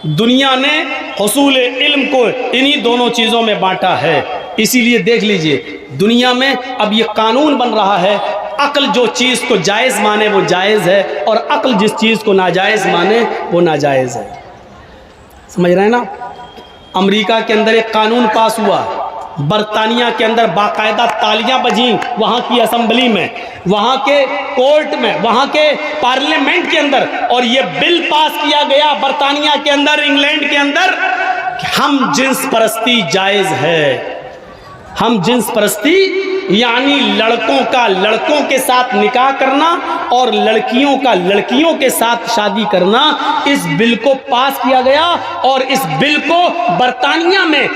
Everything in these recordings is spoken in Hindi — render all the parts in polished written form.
दुनिया ने हुसूल इल्म को इन्हीं दोनों चीज़ों में बांटा है। इसीलिए देख लीजिए दुनिया में अब ये कानून बन रहा है, अक्ल जो चीज़ को जायज़ माने वो जायज़ है और अक्ल जिस चीज़ को नाजायज़ माने वो नाजायज़ है। समझ रहे हैं ना। अमेरिका के अंदर एक कानून पास हुआ, बरतानिया के अंदर बाकायदा तालियां बजीं वहाँ की असेंबली में, वहाँ के कोर्ट में, वहाँ के पार्लियामेंट के अंदर, और ये बिल पास किया गया बरतानिया के अंदर, इंग्लैंड के अंदर, हम जिन्स परस्ती जायज़ है। हम जिन्स परस्ती यानी लड़कों का लड़कों के साथ निकाह करना और लड़कियों का लड़कियों के साथ शादी करना, इस बिल को पास किया गया और इस बिल को बरतानिया में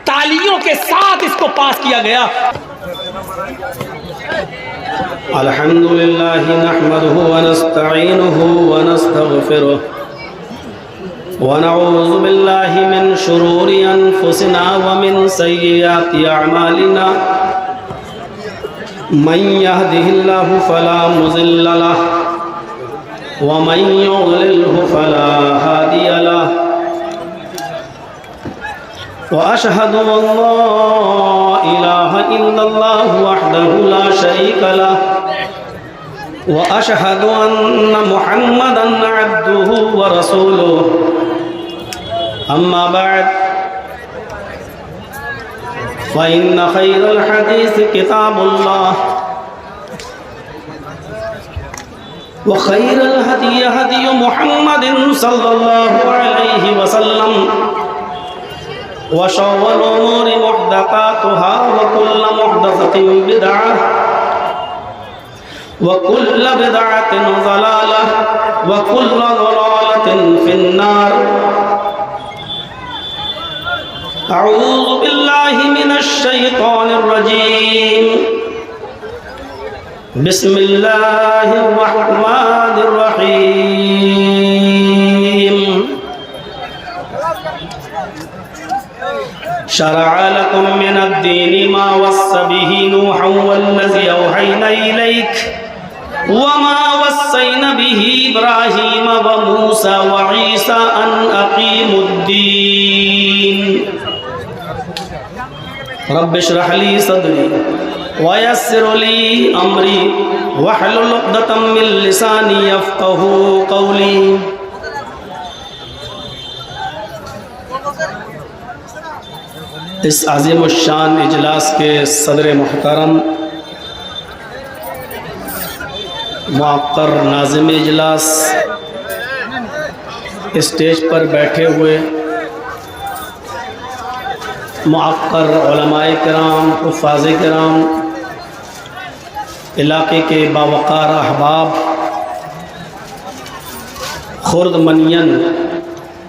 तालियों के साथ इसको पास किया गया। अल्हम्दुलिल्लाह नहमदुहु व नस्तईनुहु व नस्तगफिरुह व नऊज़ु बिल्लाहि मिन शुरूरि अनफुसिना व मिन सय्यिआति अअमालिना मन यहदिहिल्लाहु फला मुज़िल्ल लहु व मन युज़लिल्हु फला हादिय लहु व अशहदु अल्ला इलाहा इल्लल्लाह वहदहु ला शरीका लहु व अशहदु अन्न मुहम्मदन अब्दुहु व रसूलुहु अम्मा बाद फ़इन्न खैरल हदीस किताबुल्लाह व खैरल हदी हदी मुहम्मदिन सल्लल्लाहु अलैहि वसल्लम व शर्रल उमूरि मुहदसातुहा व कुल्लु मुहदसतिन बिदअह व कुल्लु बिदअतिन ज़लालह व कुल्लु ज़लालतिन फिन्नार। अऊज़ु बिल्लाहि मिनश शैतानिर रजीम। बिस्मिल्लाहिर रहमानिर रहीम। शरअ लकुम मिनद्दीनि मा वस्सा बिही नूहन वल्लज़ी औहैना इलैक व मा वस्सैना बिही इब्राहीम व मूसा व ईसा अन अक़ीमुद्दीन। रब्बि इश्रह ली सदरी व यस्सिर ली अमरी वहलुल उक़दतम मिन लिसानी यफ़क़हू क़ौली। इस अज़ीमुश्शान इजलास के सदर मुहतरम मुअक्कर नाज़िम इजलास, स्टेज पर बैठे हुए मुअक्कर उलमाए किराम, हुफ़ाज़े किराम, इलाके के बावक़ार अहबाब, खुर्द मनियन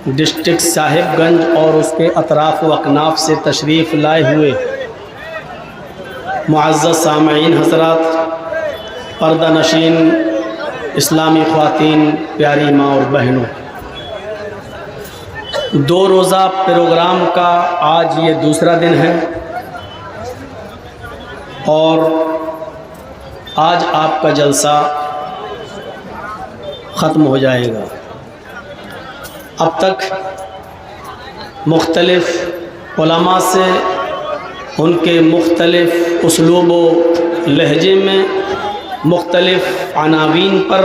डिस्ट्रिक्ट साहिबगंज और उसके अतराफ़ व अकनाफ़ से तशरीफ़ लाए हुए मुअज़्ज़ज़ सामईन हज़रात, पर्दा नशीन इस्लामी ख़वातीन, प्यारी माँ और बहनों, 2 रोज़ा प्रोग्राम का आज ये दूसरा दिन है और आज आपका जलसा ख़त्म हो जाएगा। अब तक मुख्तलिफ़ उलमा से उनके मुख्तलिफ़ उसलूब व लहजे में मुख्तलिफ़ अनावीन पर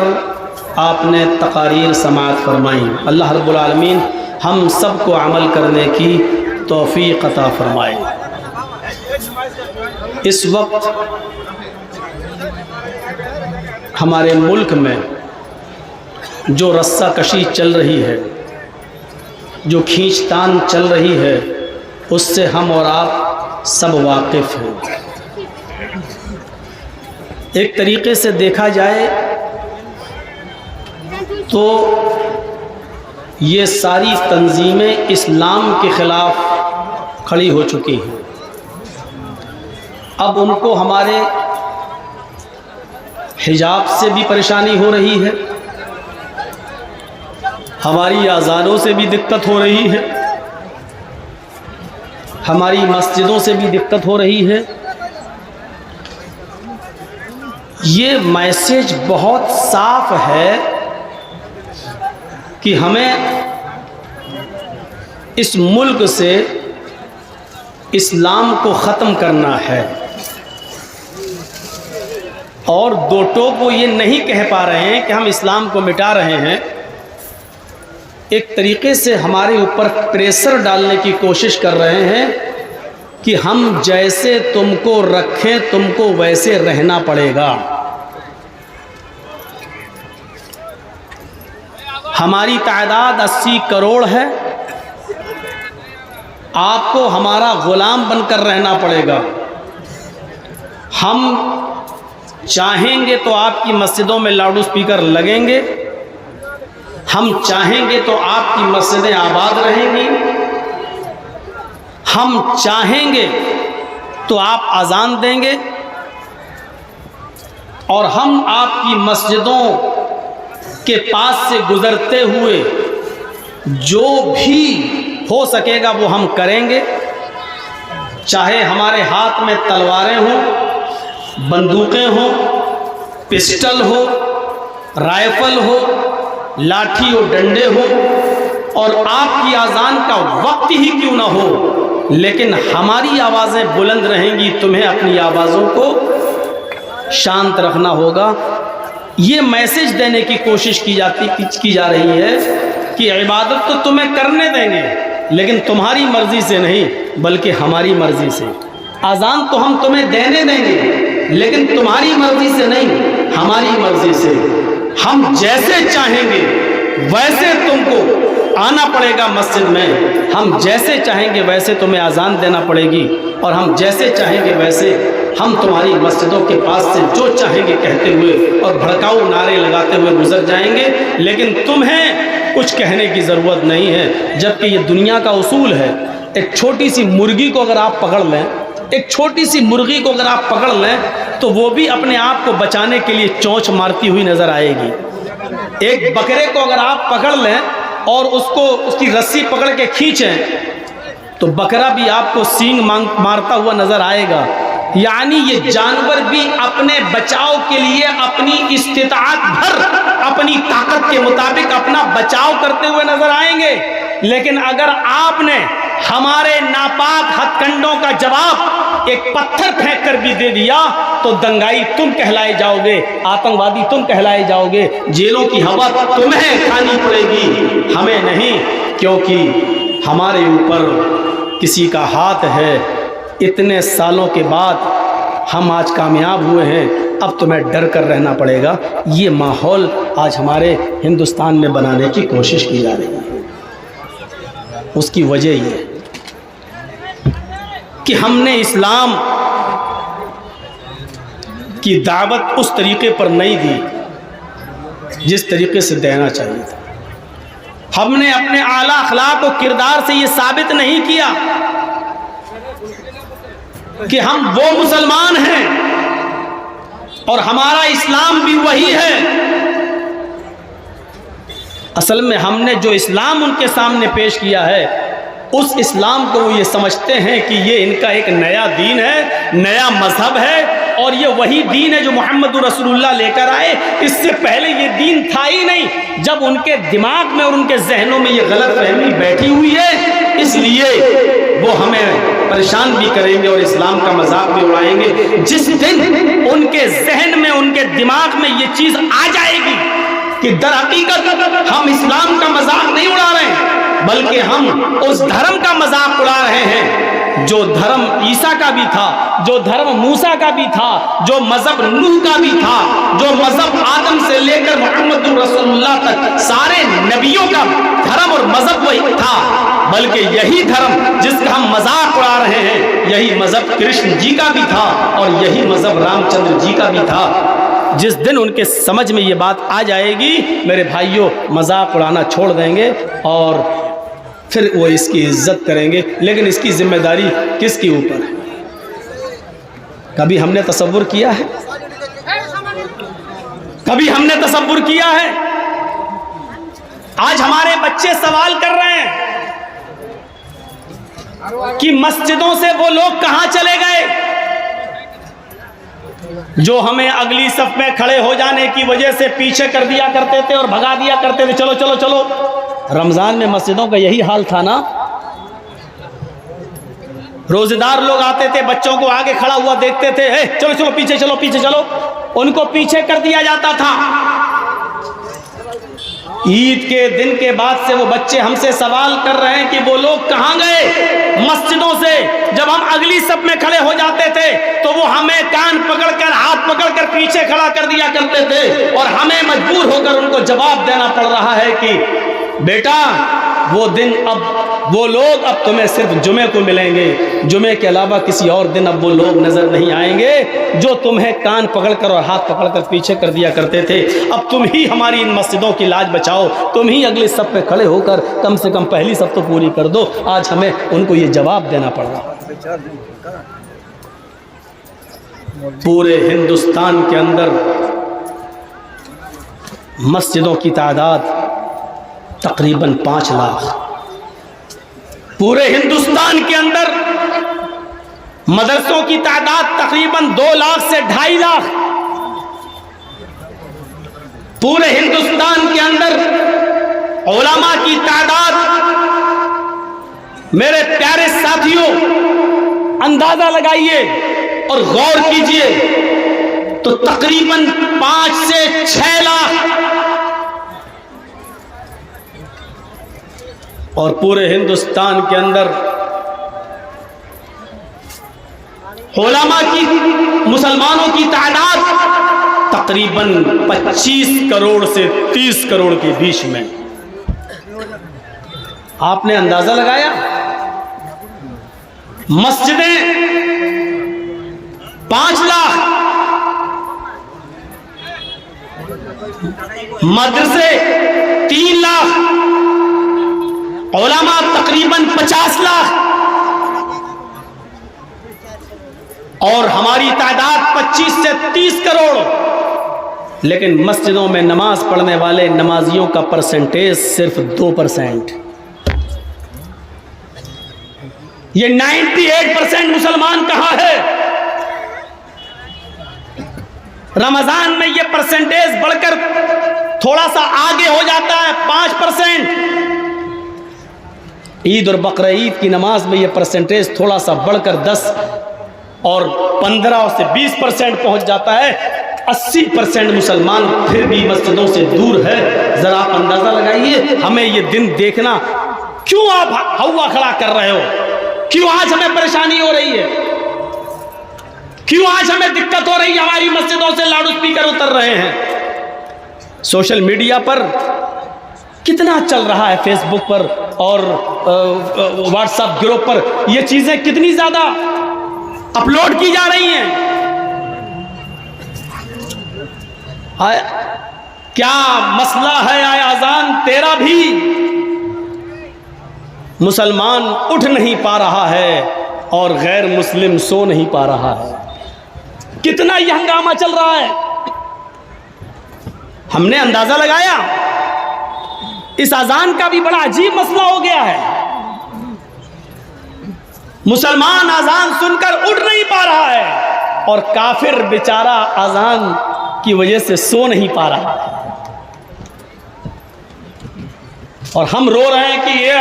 आपने तकारीर समाअत फरमाई। अल्लाह रब्बुल आलमीन हम सब को अमल करने की तौफ़ीक़ अता फरमाए। इस वक्त हमारे मुल्क में जो रस्साकशी चल रही है, जो खींचतान चल रही है, उससे हम और आप सब वाकिफ़ हैं। एक तरीक़े से देखा जाए तो ये सारी तंजीमें इस्लाम के ख़िलाफ़ खड़ी हो चुकी हैं। अब उनको हमारे हिजाब से भी परेशानी हो रही है, हमारी आज़ानों से भी दिक्कत हो रही है, हमारी मस्जिदों से भी दिक्कत हो रही है। ये मैसेज बहुत साफ है कि हमें इस मुल्क से इस्लाम को ख़त्म करना है, और दो टोक वो ये नहीं कह पा रहे हैं कि हम इस्लाम को मिटा रहे हैं। एक तरीक़े से हमारे ऊपर प्रेशर डालने की कोशिश कर रहे हैं कि हम जैसे तुमको रखें तुमको वैसे रहना पड़ेगा। हमारी तादाद 80 करोड़ है, आपको हमारा ग़ुलाम बनकर रहना पड़ेगा। हम चाहेंगे तो आपकी मस्जिदों में लाउड स्पीकर लगेंगे, हम चाहेंगे तो आपकी मस्जिदें आबाद रहेंगी, हम चाहेंगे तो आप अजान देंगे, और हम आपकी मस्जिदों के पास से गुज़रते हुए जो भी हो सकेगा वो हम करेंगे। चाहे हमारे हाथ में तलवारें हों, बंदूकें हों, पिस्टल हो, राइफल हो, लाठी और डंडे हो, और आपकी अजान का वक्त ही क्यों ना हो, लेकिन हमारी आवाज़ें बुलंद रहेंगी। तुम्हें अपनी आवाज़ों को शांत रखना होगा। ये मैसेज देने की कोशिश की जा रही है कि इबादत तो तुम्हें करने देंगे, लेकिन तुम्हारी मर्ज़ी से नहीं बल्कि हमारी मर्ज़ी से। अजान तो हम तुम्हें देने देंगे, लेकिन तुम्हारी मर्ज़ी से नहीं, हमारी मर्ज़ी से। हम जैसे चाहेंगे वैसे तुमको आना पड़ेगा मस्जिद में, हम जैसे चाहेंगे वैसे तुम्हें अजान देना पड़ेगी, और हम जैसे चाहेंगे वैसे हम तुम्हारी मस्जिदों के पास से जो चाहेंगे कहते हुए और भड़काऊ नारे लगाते हुए गुजर जाएंगे, लेकिन तुम्हें कुछ कहने की ज़रूरत नहीं है। जबकि ये दुनिया का उसूल है। एक छोटी सी मुर्गी को अगर आप पकड़ लें, एक छोटी सी मुर्गी को अगर आप पकड़ लें तो वो भी अपने आप को बचाने के लिए चोंच मारती हुई नज़र आएगी। एक बकरे को अगर आप पकड़ लें और उसकी रस्सी पकड़ के खींचें तो बकरा भी आपको सींग मारता हुआ नज़र आएगा। यानी ये जानवर भी अपने बचाव के लिए अपनी इस्तिताअत भर, अपनी ताकत के मुताबिक अपना बचाव करते हुए नजर आएंगे। लेकिन अगर आपने हमारे नापाक हथकंडों का जवाब एक पत्थर फेंक कर भी दे दिया तो दंगाई तुम कहलाए जाओगे, आतंकवादी तुम कहलाए जाओगे, जेलों की हवा तुम्हें खानी पड़ेगी, हमें नहीं, क्योंकि हमारे ऊपर किसी का हाथ है। इतने सालों के बाद हम आज कामयाब हुए हैं, अब तुम्हें डर कर रहना पड़ेगा। ये माहौल आज हमारे हिंदुस्तान में बनाने की कोशिश की जा रही है। उसकी वजह ये है कि हमने इस्लाम की दावत उस तरीके पर नहीं दी जिस तरीके से देना चाहिए था। हमने अपने आला अखलाक और किरदार से ये साबित नहीं किया कि हम वो मुसलमान हैं और हमारा इस्लाम भी वही है। असल में हमने जो इस्लाम उनके सामने पेश किया है उस इस्लाम को वो ये समझते हैं कि ये इनका एक नया दीन है, नया मजहब है, और ये वही दीन है जो मोहम्मद रसूलुल्लाह लेकर आए। इससे पहले ये दीन था ही नहीं। जब उनके दिमाग में और उनके जहनों में ये गलत फहमी बैठी हुई है, इसलिए वो हमें परेशान भी करेंगे और इस्लाम का मजाक भी उड़ाएंगे। जिस दिन उनके जहन में, उनके दिमाग में ये चीज़ आ जाएगी कि दर हकीकत हम इस्लाम का मजाक नहीं उड़ा रहे हैं बल्कि हम उस धर्म का मजाक उड़ा रहे हैं जो धर्म ईसा का भी था, जो धर्म मूसा का भी था, जो मजहब नूह का भी था, जो मजहब आदम से लेकर मोहम्मद रसूलुल्लाह तक सारे नबियों का धर्म और मजहब वही था। बल्कि यही धर्म जिसका हम मजाक उड़ा रहे हैं, यही मजहब कृष्ण जी का भी था और यही मजहब रामचंद्र जी का भी था। जिस दिन उनके समझ में ये बात आ जाएगी, मेरे भाइयों, मजाक उड़ाना छोड़ देंगे और फिर वो इसकी इज्जत करेंगे। लेकिन इसकी जिम्मेदारी किसके ऊपर है? कभी हमने तसव्वुर किया है? कभी हमने तसव्वुर किया है? आज हमारे बच्चे सवाल कर रहे हैं कि मस्जिदों से वो लोग कहां चले गए जो हमें अगली सफ में खड़े हो जाने की वजह से पीछे कर दिया करते थे और भगा दिया करते थे। चलो चलो चलो, रमज़ान में मस्जिदों का यही हाल था ना। रोजेदार लोग आते थे, बच्चों को आगे खड़ा हुआ देखते थे, चलो चलो पीछे चलो पीछे चलो, उनको पीछे कर दिया जाता था। ईद के दिन के बाद से वो बच्चे हमसे सवाल कर रहे हैं कि वो लोग कहाँ गए मस्जिदों से। जब हम अगली सब में खड़े हो जाते थे तो वो हमें कान पकड़कर, हाथ पकड़कर पीछे खड़ा कर दिया करते थे, और हमें मजबूर होकर उनको जवाब देना पड़ रहा है कि बेटा वो दिन अब, वो लोग अब तुम्हें सिर्फ जुमे को मिलेंगे, जुमे के अलावा किसी और दिन अब वो लोग नजर नहीं आएंगे जो तुम्हें कान पकड़कर और हाथ पकड़कर पीछे कर दिया करते थे। अब तुम ही हमारी इन मस्जिदों की लाज बचाओ, तुम ही अगले सब पे खड़े होकर कम से कम पहली सब तो पूरी कर दो। आज हमें उनको ये जवाब देना पड़ रहा है। पूरे हिंदुस्तान के अंदर मस्जिदों की तादाद तकरीबन 5 लाख। पूरे हिंदुस्तान के अंदर मदरसों की तादाद तकरीबन 2 लाख से 2.5 लाख। पूरे हिंदुस्तान के अंदर उलमा की तादाद, मेरे प्यारे साथियों, अंदाजा लगाइए और गौर कीजिए तो तकरीबन 5 से 6 लाख। और पूरे हिंदुस्तान के अंदर उलमा की, मुसलमानों की तादाद तकरीबन 25 करोड़ से 30 करोड़ के बीच में। आपने अंदाजा लगाया? मस्जिदें 5 लाख, मदरसे 3 लाख, उलमा तकरीबन 50 लाख, और हमारी तादाद 25 से 30 करोड़। लेकिन मस्जिदों में नमाज पढ़ने वाले नमाजियों का परसेंटेज सिर्फ 2%। ये 98% मुसलमान कहां है? रमजान में ये परसेंटेज बढ़कर थोड़ा सा आगे हो जाता है, 5%। ईद और बकरा ईद की नमाज में ये परसेंटेज थोड़ा सा बढ़कर 10 और 15 से 20% पहुंच जाता है। 80% मुसलमान फिर भी मस्जिदों से दूर है। जरा आप अंदाजा लगाइए, हमें ये दिन देखना, क्यों आप हवा खड़ा कर रहे हो? क्यों आज हमें परेशानी हो रही है? क्यों आज हमें दिक्कत हो रही है? हमारी मस्जिदों से लाउड स्पीकर उतर रहे हैं। सोशल मीडिया पर कितना चल रहा है, फेसबुक पर और व्हाट्सएप ग्रुप पर ये चीजें कितनी ज्यादा अपलोड की जा रही हैं। क्या मसला है? आए अजान तेरा भी मुसलमान उठ नहीं पा रहा है और गैर मुस्लिम सो नहीं पा रहा है। कितना यह हंगामा चल रहा है। हमने अंदाजा लगाया, इस अजान का भी बड़ा अजीब मसला हो गया है। मुसलमान अजान सुनकर उठ नहीं पा रहा है और काफिर बेचारा अजान की वजह से सो नहीं पा रहा है। और हम रो रहे हैं कि ये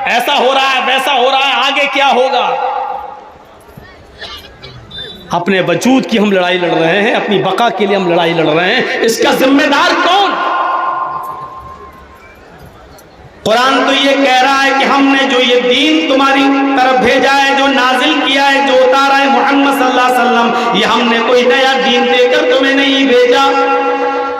ऐसा हो रहा है, वैसा हो रहा है, आगे क्या होगा। अपने वजूद की हम लड़ाई लड़ रहे हैं, अपनी बका के लिए हम लड़ाई लड़ रहे हैं। इसका जिम्मेदार कौन? कुरान तो ये कह रहा है कि हमने जो ये दीन तुम्हारी तरफ भेजा है, जो नाजिल किया है, जो उतारा है मोहम्मद सल्लल्लाहु अलैहि वसल्लम, ये हमने कोई नया दीन देकर तुम्हें नहीं भेजा।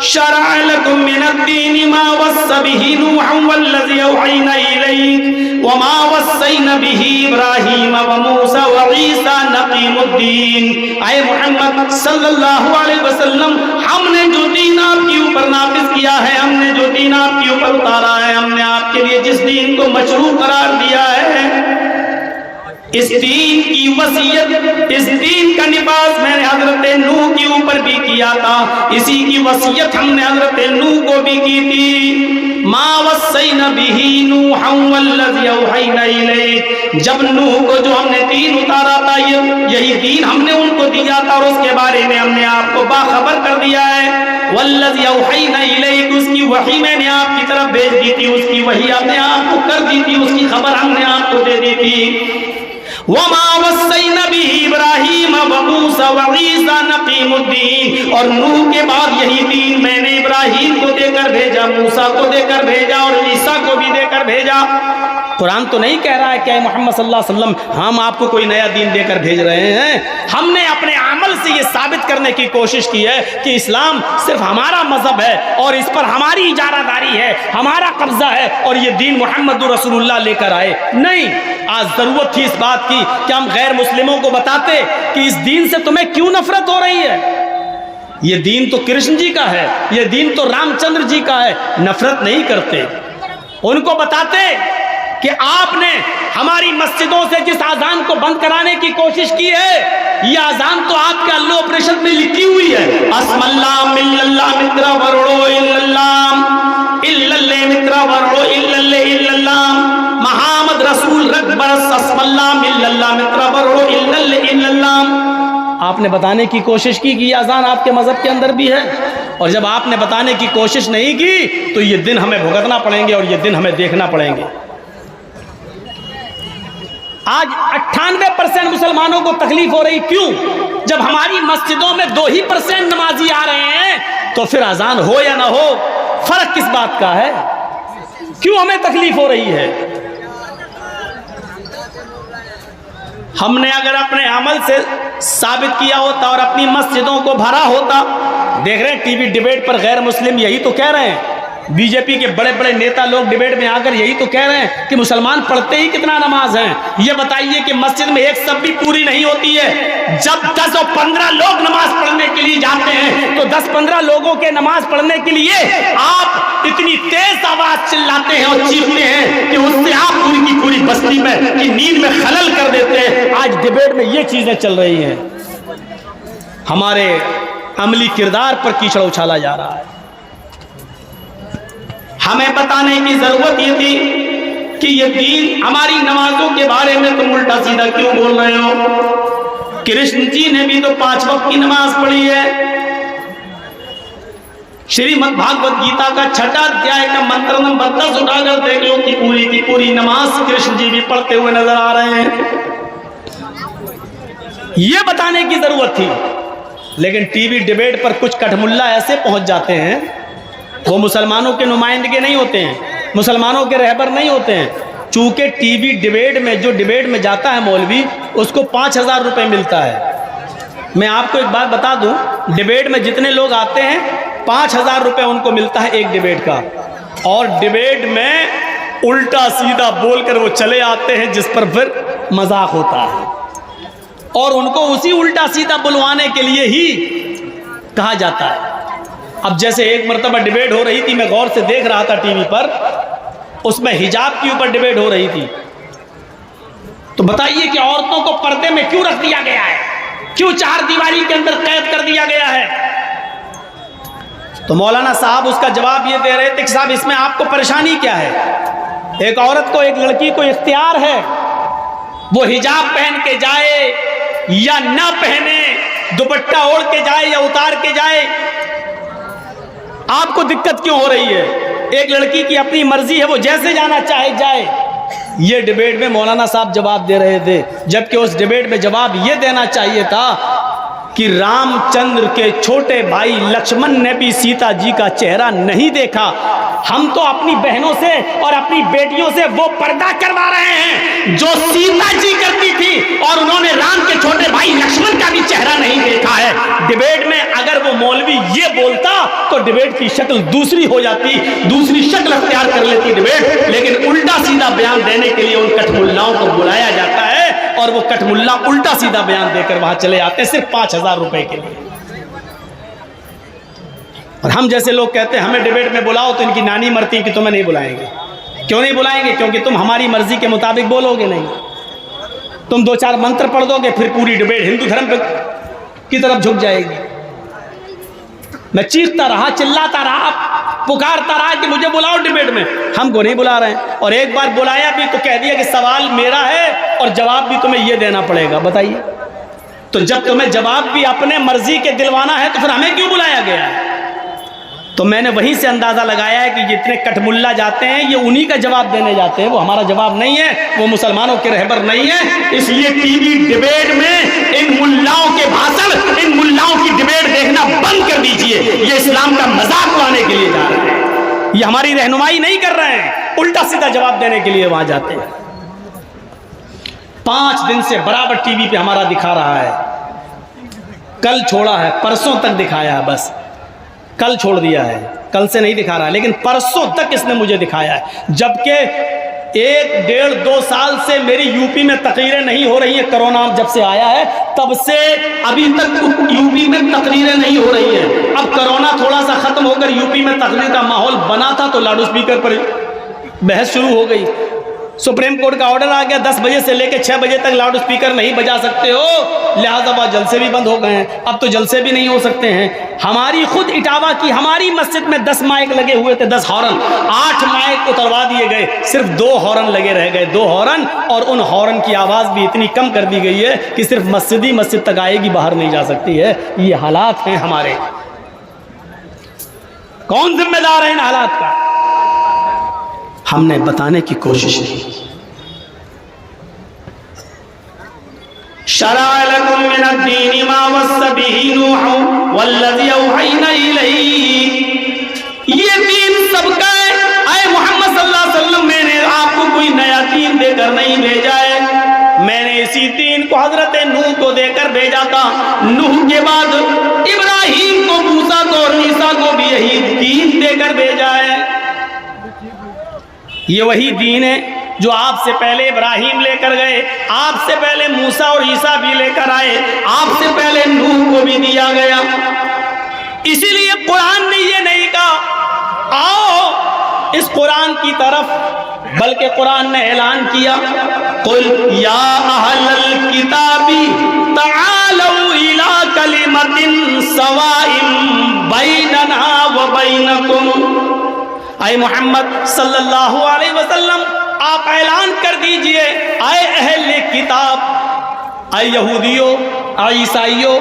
शरअ लकुम मिनद्दीनि मा वस्सा बिही नूहन वल्लज़ी औहयना इलैक व मा वस्सैना बिही इब्राहीम व मूसा व ईसा नक़ीमुद्दीन। आए मोहम्मद सल्लल्लाहु अलैहि वसल्लम, हमने जो दीन आपके ऊपर नाफिज किया है, हमने जो दीन आपके ऊपर उतारा है, हमने आपके लिए जिस दीन को मशरूअ करार दिया है, इस दीन की वसीयत, इस दीन का निफाज मैंने हजरत नूह के ऊपर भी किया था, इसी की वसीयत हमने हजरत नूह को भी की थी। मा वस्सैना बिही नूहन वल्लज़ी औहैना इलैक, जब नूह को जो हमने दीन उतारा था, यही दीन हमने उनको दिया था और उसके बारे में हमने आपको बाखबर कर दिया है। वल्लज़ी औहैना इलैक, उसकी वही मैंने आपकी तरफ भेज दी थी, उसकी वही हमने आपको कर दी थी, उसकी खबर हमने आपको दे दी थी। वमा वस्सैना बिही इब्राहीम व मूसा व ईसा नक़ीमुद्दीन, और नूह के बाद यही दीन मैंने इब्राहीम को देकर भेजा, मूसा को देकर भेजा और ईसा को भी देकर भेजा। कुरान तो नहीं कह रहा है कि मोहम्मद सल्लल्लाहु अलैहि वसल्लम हम आपको कोई नया दीन देकर भेज रहे हैं। हमने अपने अमल से ये साबित करने की कोशिश की है कि इस्लाम सिर्फ हमारा मजहब है और इस पर हमारी इजारादारी है, हमारा कब्जा है और ये दीन मोहम्मद रसूलुल्लाह लेकर आए। नहीं, आज जरूरत थी इस बात की कि हम गैर मुस्लिमों को बताते कि इस दीन से तुम्हें क्यों नफरत हो रही है। ये दीन तो कृष्ण जी का है, ये दीन तो रामचंद्र जी का है, नफरत नहीं करते। उनको बताते कि आपने हमारी मस्जिदों से जिस आजान को बंद कराने की कोशिश की है, यह आजान तो आपके अल्लाह ऑपरेशन में लिखी हुई है, अस्मल्लाह मिल्लल्लाह मित्रा वरड़ो इल्लल्लाह इल्लल्लाह मित्रा वरड़ो इल्लल्लाह इल्लल्लाह मुहम्मद रसूल रकबरस अस्मल्लाह मिल्लल्लाह मित्रा वरड़ो इल्लल्लाह इल्लल्लाह। आपने बताने की कोशिश की कि यह आजान आपके मजहब के अंदर भी है, और जब आपने बताने की कोशिश नहीं की तो ये दिन हमें भुगतना पड़ेंगे और ये दिन हमें देखना पड़ेंगे। आज 98% मुसलमानों को तकलीफ हो रही, क्यों? जब हमारी मस्जिदों में 2% नमाजी आ रहे हैं तो फिर अजान हो या ना हो, फर्क किस बात का है? क्यों हमें तकलीफ हो रही है? हमने अगर अपने अमल से साबित किया होता और अपनी मस्जिदों को भरा होता। देख रहे हैं टीवी डिबेट पर गैर मुस्लिम यही तो कह रहे हैं, बीजेपी के बड़े बड़े नेता लोग डिबेट में आकर यही तो कह रहे हैं कि मुसलमान पढ़ते ही कितना नमाज हैं। ये बताइए कि मस्जिद में एक सब भी पूरी नहीं होती है। जब 10 और 15 लोग नमाज पढ़ने के लिए जाते हैं तो 10-15 लोगों के नमाज पढ़ने के लिए आप इतनी तेज आवाज चिल्लाते हैं और चीखते हैं कि उससे आप पूरी की पूरी बस्ती में की नींद में खलल कर देते हैं। आज डिबेट में ये चीजें चल रही हैं, हमारे अमली किरदार पर कीचड़ उछाला जा रहा है। हमें बताने की जरूरत ये थी कि ये दीन हमारी नमाजों के बारे में तुम उल्टा सीधा क्यों बोल रहे हो? कृष्ण जी ने भी तो 5 वक्त की नमाज पढ़ी है। श्रीमद् भागवत गीता का 6वां अध्याय का मंत्र नंबर 10 उठाकर देख लो कि पूरी की पूरी नमाज कृष्ण जी भी पढ़ते हुए नजर आ रहे हैं। ये बताने की जरूरत थी, लेकिन टीवी डिबेट पर कुछ कठमुल्ला ऐसे पहुंच जाते हैं, वो मुसलमानों के नुमाइंदगे नहीं होते हैं, मुसलमानों के रहबर नहीं होते हैं। चूंकि टीवी डिबेट में जो डिबेट में जाता है मौलवी, उसको 5000 रुपये मिलता है। मैं आपको एक बात बता दूं, डिबेट में जितने लोग आते हैं 5000 रुपये उनको मिलता है एक डिबेट का, और डिबेट में उल्टा सीधा बोलकर वो चले आते हैं जिस पर फिर मजाक होता है, और उनको उसी उल्टा सीधा बुलवाने के लिए ही कहा जाता है। अब जैसे एक मरतबा डिबेट हो रही थी, मैं गौर से देख रहा था टीवी पर, उसमें हिजाब के ऊपर डिबेट हो रही थी। तो बताइए कि औरतों को पर्दे में क्यों रख दिया गया है, क्यों 4 दीवारी के अंदर कैद कर दिया गया है? तो मौलाना साहब उसका जवाब ये दे रहे थे कि साहब इसमें आपको परेशानी क्या है? एक औरत को, एक लड़की को इख्तियार है, वो हिजाब पहन के जाए या ना पहने, दुपट्टा ओढ़ के जाए या उतार के जाए, आपको दिक्कत क्यों हो रही है? एक लड़की की अपनी मर्जी है, वो जैसे जाना चाहे जाए। ये डिबेट में मौलाना साहब जवाब दे रहे थे, जबकि उस डिबेट में जवाब ये देना चाहिए था कि रामचंद्र के छोटे भाई लक्ष्मण ने भी सीता जी का चेहरा नहीं देखा। हम तो अपनी बहनों से और अपनी बेटियों से वो पर्दा करवा रहे हैं जो सीता जी करती थी, और उन्होंने राम के छोटे भाई लक्ष्मण का भी चेहरा नहीं देखा है। डिबेट में अगर वो मौलवी ये बोलता तो डिबेट की शक्ल दूसरी हो जाती, दूसरी शक्ल अख्तियार कर लेती डिबेट, लेकिन उल्टा सीधा बयान देने के लिए उन कठमुल्लाओं को बुलाया जाता है और वो कठमुल्ला उल्टा सीधा बयान देकर वहां चले आते हैं सिर्फ 5000 रुपए के लिए। और हम जैसे लोग कहते हैं हमें डिबेट में बुलाओ तो इनकी नानी मरती कि तुम्हें नहीं बुलाएंगे। क्यों नहीं बुलाएंगे? क्योंकि तुम हमारी मर्जी के मुताबिक बोलोगे नहीं। तुम 2-4 मंत्र पढ़ दोगे, फिर पूरी डिबेट हिंदू धर्म की तरफ झुक जाएगी। मैं चीखता रहा, चिल्लाता रहा, पुकारता रहा कि मुझे बुलाओ डिबेट में, हमको नहीं बुला रहे हैं। और एक बार बुलाया भी तो कह दिया कि सवाल मेरा है और जवाब भी तुम्हें ये देना पड़ेगा। बताइए, तो जब तुम्हें जवाब भी अपने मर्जी के दिलवाना है तो फिर हमें क्यों बुलाया गया है? तो मैंने वहीं से अंदाज़ा लगाया है कि जितने कटमुल्ला जाते हैं ये उन्हीं का जवाब देने जाते हैं, वो हमारा जवाब नहीं है, वो मुसलमानों के रहबर नहीं है। इसलिए टीवी डिबेट में इन मुल्लाओं के भाषण, इन मुल्लाओं की डिबेट देखना बंद कर दीजिए। ये इस्लाम का मजाक उड़ाने के लिए जा रहे हैं, ये हमारी रहनुमाई नहीं कर रहे हैं, उल्टा सीधा जवाब देने के लिए वहां जाते हैं। 5 दिन से बराबर टीवी पे हमारा दिखा रहा है, कल छोड़ा है, परसों तक दिखाया है, बस कल छोड़ दिया है, कल से नहीं दिखा रहा है, लेकिन परसों तक इसने मुझे दिखाया है। जबकि 1-1.5-2 साल से मेरी यूपी में तकरीरें नहीं हो रही हैं। कोरोना जब से आया है तब से अभी तक यूपी में तकरीरें नहीं हो रही हैं। अब कोरोना थोड़ा सा खत्म होकर यूपी में तकरीर का माहौल बना था तो लाउड स्पीकर पर बहस शुरू हो गई। सुप्रीम कोर्ट का ऑर्डर आ गया, 10 बजे से लेकर 6 बजे तक लाउड स्पीकर नहीं बजा सकते हो, लिहाजा वह जलसे भी बंद हो गए हैं। अब तो जलसे भी नहीं हो सकते हैं। हमारी खुद इटावा की हमारी मस्जिद में 10 माइक लगे हुए थे, 10 हॉर्न, 8 माइक उतरवा दिए गए, सिर्फ 2 हॉर्न लगे रह गए, 2 हॉर्न, और उन हॉर्न की आवाज़ भी इतनी कम कर दी गई है कि सिर्फ मस्जिद तक आएगी, बाहर नहीं जा सकती है। ये हालात हैं हमारे। कौन जिम्मेदार है इन हालात का? हमने बताने की कोशिश की। शरअ लकुम मिनद्दीनि मा वस्सा बिही नूहन वल्लज़ी औहयना इलैक। ये दीन सबका है। ऐ मोहम्मद सल्लल्लाहु अलैहि वसल्लम, मैंने आपको कोई नया दीन देकर नहीं भेजा है। मैंने इसी दीन को हजरत नूह को देकर भेजा था। नूह के बाद इब्राहिम को, मूसा को और ईसा को भी यही दीन देकर भेजा है। ये वही दीन है जो आपसे पहले इब्राहिम लेकर गए, आपसे पहले मूसा और ईसा भी लेकर आए, आपसे पहले नूह को भी दिया गया। इसीलिए कुरान ने ये नहीं कहा आओ इस कुरान की तरफ, बल्कि कुरान ने ऐलान किया, कुल या अहलल किताबी तआलू इला कलिमतिन सवाइन बैनना व बैनकुम। आए मोहम्मद सल्लल्लाहु अलैहि वसल्लम, आप ऐलान कर दीजिए, आए अहले किताब, आए यहूदियों, आए ईसाइयों,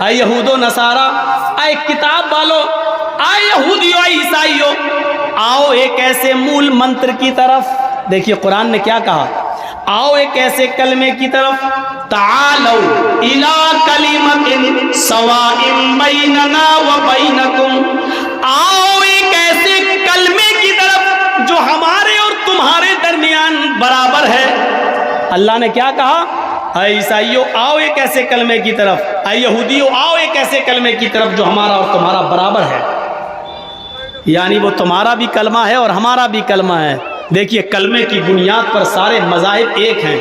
आए यहूदो नसारा, आए किताब वालों, आए यहूदियों, आए ईसाइयों, आओ एक ऐसे मूल मंत्र की तरफ। देखिए कुरान ने क्या कहा, आओ एक ऐसे कलमे की तरफ, तालौ इला कलिमतिन सवाइन बैनना व बैनकुम। आओ एक ऐसे कलमे की तरफ जो हमारे और तुम्हारे दरमियान बराबर है। अल्लाह ने क्या कहा, ऐ ईसाइयों आओ एक ऐसे कलमे की तरफ, ऐ यहूदियों आओ एक ऐसे कलमे की तरफ जो हमारा और तुम्हारा बराबर है। यानी वो तुम्हारा भी कलमा है और हमारा भी कलमा है। देखिए कलमे की बुनियाद पर सारे मज़ाहिब एक हैं,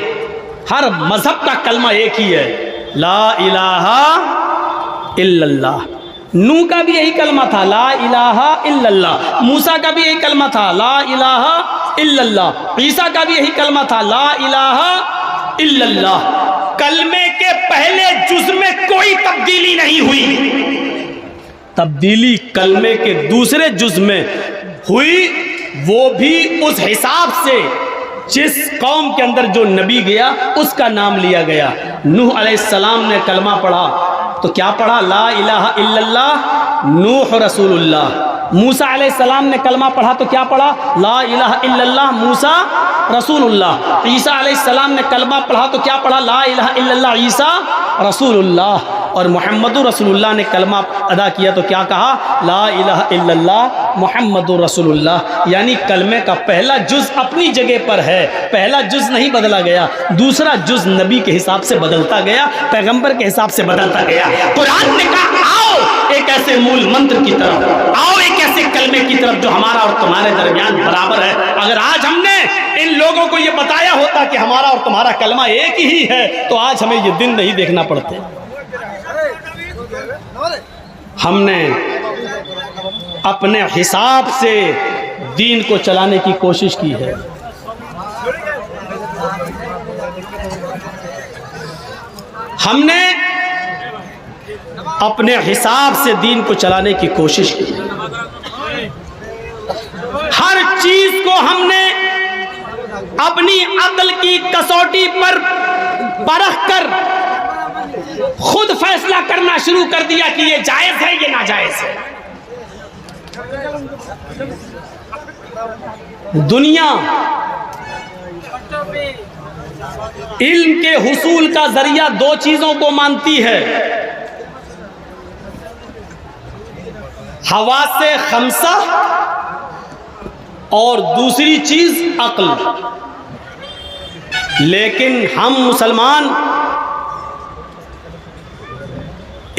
हर मजहब का कलमा एक ही है, ला इलाहा इल्लल्लाह। नूह का भी यही कलमा था, ला इलाहा इल्लल्लाह। मूसा का भी यही कलमा था, ला इलाहा इल्लल्लाह। ईसा का भी यही कलमा था, ला इलाहा इल्लल्लाह। कलमे के पहले जुज में कोई तब्दीली नहीं हुई, तब्दीली कलमे के दूसरे जुज में हुई, वो भी उस हिसाब से जिस कौम के अंदर जो नबी गया उसका नाम लिया गया। नूह अलैहिस्सलाम ने कलमा पढ़ा तो क्या पढ़ा, ला इलाहा इल्लल्लाह नूह रसूलुल्लाह। मूसा अलैहिस्सलाम ने कलमा पढ़ा तो क्या पढ़ा, ला इलाहा इल्लल्लाह मूसा रसूलुल्लाह। ईसा अलैहिस्सलाम ने कलमा पढ़ा तो क्या पढ़ा, ला इलाहा इल्लल्लाह ईसा रसूलुल्लाह। और मुहम्मदुर रसूलुल्लाह ने कलमा अदा किया तो क्या कहा, ला इलाहा इल्लल्लाह मुहम्मदुर रसूलुल्लाह। यानी कलमे का पहला जुज अपनी जगह पर है, पहला जुज नहीं बदला गया, दूसरा जुज नबी के हिसाब से बदलता गया, पैगंबर के हिसाब से बदलता गया। कुरान ने कहा आओ एक ऐसे मूल मंत्र की तरफ, आओ एक ऐसे कलमे की तरफ जो हमारा और तुम्हारे दरमियान बराबर है। अगर आज हमने इन लोगों को ये बताया होता कि हमारा और तुम्हारा कलमा एक ही है तो आज हमें ये दिन नहीं देखना पड़ते। हमने अपने हिसाब से दीन को चलाने की कोशिश की है। हमने अपने हिसाब से दीन को चलाने की कोशिश की। हर चीज को हमने अपनी अक्ल की कसौटी पर परख कर खुद फैसला करना शुरू कर दिया कि ये जायज है, ये नाजायज है। दुनिया इल्म के हुसूल का जरिया दो चीजों को मानती है, हवा से खमसा और दूसरी चीज अक्ल। लेकिन हम मुसलमान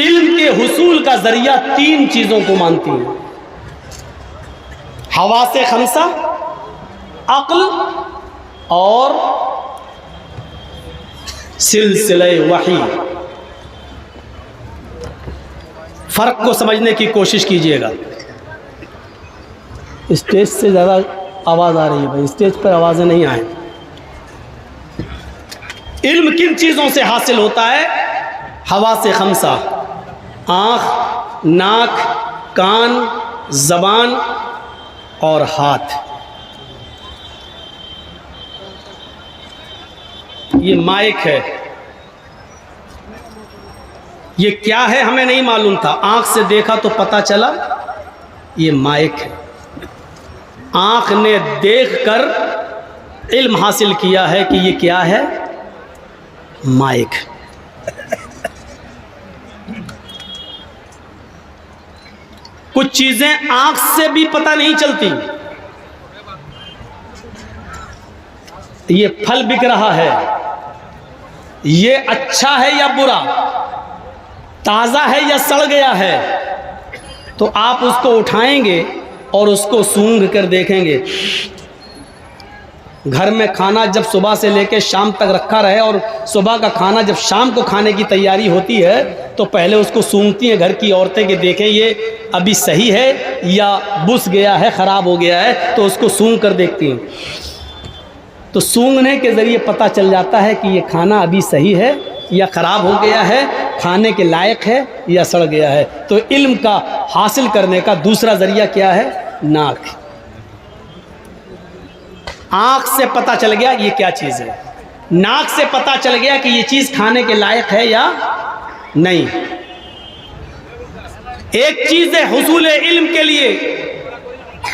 इल्म के हुसूल का जरिया तीन चीजों को मानती हैं, हवा से खमसा, अक्ल और सिलसिले वही। फर्क को समझने की कोशिश कीजिएगा। स्टेज से ज़्यादा आवाज़ आ रही है भाई, स्टेज पर आवाज़ें नहीं आए। इल्म किन चीज़ों से हासिल होता है? हवा से खमसा, आँख, नाक, कान, ज़बान और हाथ। ये माइक है, ये क्या है हमें नहीं मालूम था, आँख से देखा तो पता चला ये माइक है। आँख ने देखकर इल्म हासिल किया है कि ये क्या है, माइक। कुछ चीजें आँख से भी पता नहीं चलती। ये फल बिक रहा है, ये अच्छा है या बुरा, ताज़ा है या सड़ गया है, तो आप उसको उठाएंगे और उसको सूंघ कर देखेंगे। घर में खाना जब सुबह से लेकर शाम तक रखा रहे और सुबह का खाना जब शाम को खाने की तैयारी होती है तो पहले उसको सूंघती हैं घर की औरतें कि देखें ये अभी सही है या बुस गया है, ख़राब हो गया है, तो उसको सूंघ कर देखती हैं। तो सूंघने के ज़रिए पता चल जाता है कि ये खाना अभी सही है या ख़राब हो गया है, खाने के लायक है या सड़ गया है। तो इल्म का हासिल करने का दूसरा ज़रिया क्या है? नाक। आँख से पता चल गया ये क्या चीज़ है, नाक से पता चल गया कि ये चीज़ खाने के लायक है या नहीं। एक चीज़ है हुसूल इल्म के लिए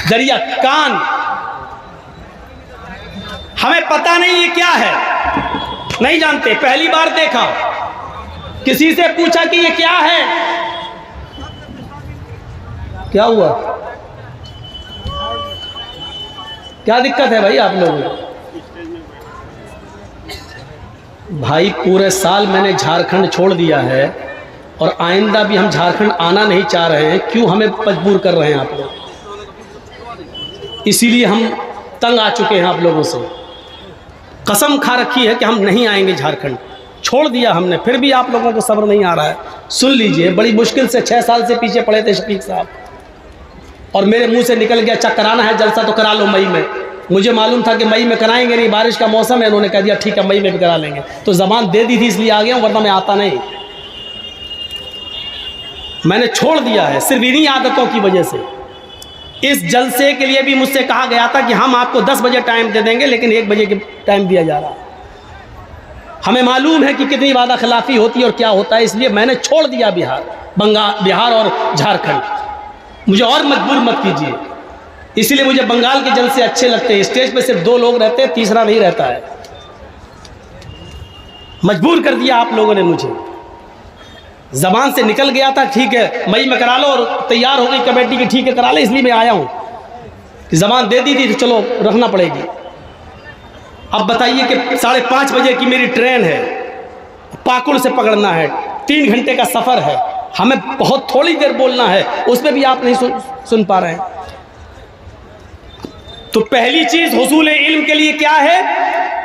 ज़रिया, कान। हमें पता नहीं ये क्या है, नहीं जानते, पहली बार देखा, किसी से पूछा कि ये क्या है, क्या हुआ, क्या दिक्कत है भाई आप लोगों को? भाई पूरे साल मैंने झारखंड छोड़ दिया है और आइंदा भी हम झारखंड आना नहीं चाह रहे हैं। क्यों हमें मजबूर कर रहे हैं आप लोग? इसीलिए हम तंग आ चुके हैं आप लोगों से। कसम खा रखी है कि हम नहीं आएंगे झारखंड, छोड़ दिया हमने, फिर भी आप लोगों को सब्र नहीं आ रहा है। सुन लीजिए, बड़ी मुश्किल से 6 साल से पीछे पड़े थे शफीक साहब, और मेरे मुंह से निकल गया अच्छा कराना है जलसा तो करा लो मई में। मुझे मालूम था कि मई में कराएंगे नहीं, बारिश का मौसम है, उन्होंने कह दिया ठीक है मई में भी करा लेंगे, तो ज़बान दे दी थी इसलिए आ गया, वरना मैं आता नहीं। मैंने छोड़ दिया है सिर्फ इन्हीं आदतों की वजह से। इस जलसे के लिए भी मुझसे कहा गया था कि हम आपको 10 बजे टाइम दे देंगे, लेकिन 1 बजे के टाइम दिया जा रहा है। हमें मालूम है कि कितनी वादा खिलाफी होती है और क्या होता है, इसलिए मैंने छोड़ दिया बिहार और झारखंड। मुझे और मजबूर मत कीजिए, इसीलिए मुझे बंगाल के जलसे अच्छे लगते हैं। स्टेज पे सिर्फ 2 लोग रहते हैं, तीसरा नहीं रहता है। मजबूर कर दिया आप लोगों ने मुझे, जबान से निकल गया था ठीक है मई में करा लो, और तैयार हो गई कमेटी की ठीक है करा ले, इसलिए मैं आया हूँ। जबान दे दी थी तो चलो रखना पड़ेगी। अब बताइए कि 5:30 बजे की मेरी ट्रेन है, पाकुड़ से पकड़ना है, 3 घंटे का सफ़र है, हमें बहुत थोड़ी देर बोलना है, उसमें भी आप नहीं सुन पा रहे हैं। तो पहली चीज़ हुसूल इल्म के लिए क्या है?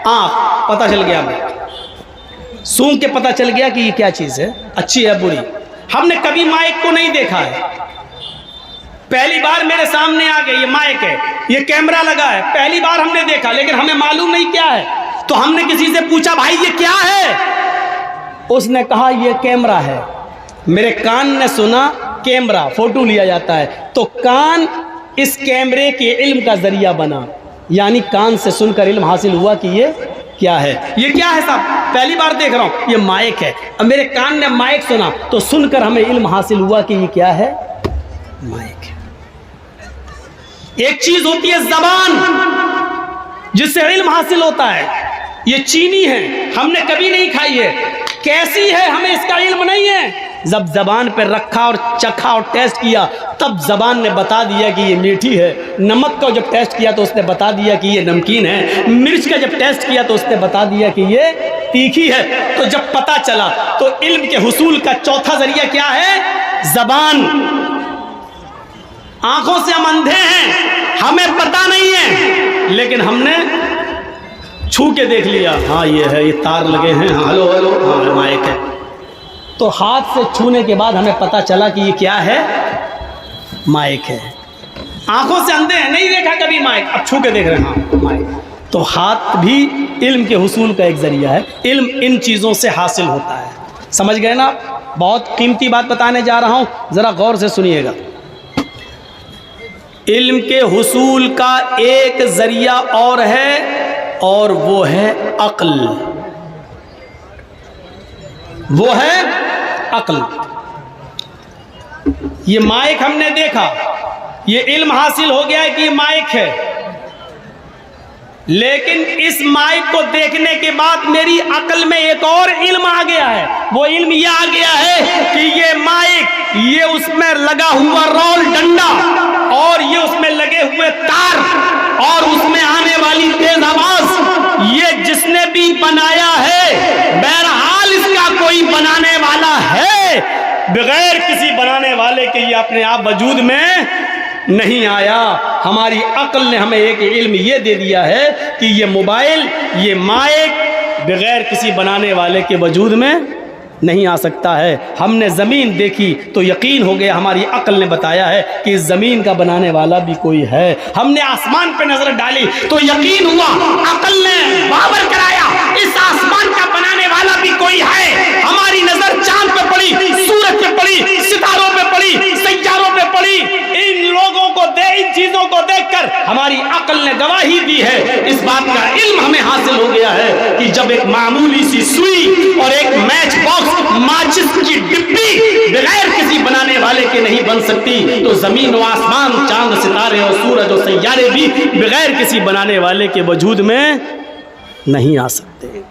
आँख। पता चल गया हमें, सूंघ के पता चल गया कि ये क्या चीज़ है, अच्छी है बुरी। हमने कभी माइक को नहीं देखा है, पहली बार मेरे सामने आ गए, ये माइक है, ये कैमरा लगा है, पहली बार हमने देखा, लेकिन हमें मालूम नहीं क्या है। तो हमने किसी से पूछा भाई ये क्या है, उसने कहा ये कैमरा है। मेरे कान ने सुना कैमरा, फोटो लिया जाता है, तो कान इस कैमरे के इल्म का जरिया बना, यानी कान से सुनकर इल्म हासिल हुआ कि ये क्या है। ये क्या है साहब, पहली बार देख रहा हूं, ये माइक है। अब मेरे कान ने माइक सुना तो सुनकर हमें इल्म हासिल हुआ कि ये क्या है, माइक है। एक चीज होती है जबान, जिससे इल्म हासिल होता है। ये चीनी है, हमने कभी नहीं खाई है, कैसी है हमें इसका इल्म नहीं है। जब जबान पर रखा और चखा और टेस्ट किया तब जबान ने बता दिया कि ये मीठी है। नमक का जब टेस्ट किया तो उसने बता दिया कि ये नमकीन है। मिर्च का जब टेस्ट किया तो उसने बता दिया कि ये तीखी है। तो जब पता चला तो इल्म के हुसूल का चौथा जरिया क्या है, जबान। आंखों से हम अंधे हैं, हमें पता नहीं है, लेकिन हमने छू के देख लिया, हाँ ये है, ये तार लगे हैं, हाँ हेलो हेलो, हाँ माइक है। तो हाथ से छूने के बाद हमें पता चला कि ये क्या है, माइक है। आंखों से अंधे हैं, नहीं देखा कभी माइक, अब छू के देख रहे हैं, हाँ माइक। तो हाथ भी इल्म के हुसूल का एक जरिया है। इल्म इन चीज़ों से हासिल होता है। समझ गए ना? बहुत कीमती बात बताने जा रहा हूँ, ज़रा गौर से सुनिएगा। इल्म के हुसूल का एक जरिया और है, और वो है अक्ल। वो है अक्ल। ये माइक हमने देखा, ये इल्म हासिल हो गया है कि ये माइक है, लेकिन इस माइक को देखने के बाद मेरी अक्ल में एक और इल्म आ गया है। वो इल्म ये आ गया है कि ये माइक, ये उसमें लगा हुआ रोल डंडा, और ये उसमें लगे हुए तार, और उसमें आने वाली तेज आवाज, ये जिसने भी बनाया है, बहरहाल इसका कोई बनाने वाला है, बगैर किसी बनाने वाले के ये अपने आप वजूद में नहीं आया। हमारी अक्ल ने हमें एक इल्म ये दे दिया है कि ये मोबाइल, ये माइक बगैर किसी बनाने वाले के वजूद में नहीं आ सकता है। हमने ज़मीन देखी तो यकीन हो गया, हमारी अक्ल ने बताया है कि इस ज़मीन का बनाने वाला भी कोई है। हमने आसमान पे नजर डाली तो यकीन हुआ, अक्ल ने बावर कराया, इस आसमान का बनाने वाला भी कोई है। हमारी नजर चांद पे पड़ी, सूरज पे पड़ी, सितारों पे पड़ी, सैयारों पे पड़ी। इन लोगों को इन चीजों को देखकर हमारी अक्ल ने गवाही दी है। इस बात का इल्म हमें हासिल हो गया है कि जब एक मामूली सी सुई और एक मैच बॉक्स, माचिस की डिब्बी बगैर किसी बनाने वाले के नहीं बन सकती, तो जमीन और आसमान, चांद, सितारे और सूरज और सैयारे भी बगैर किसी बनाने वाले के वजूद में नहीं आ सकते।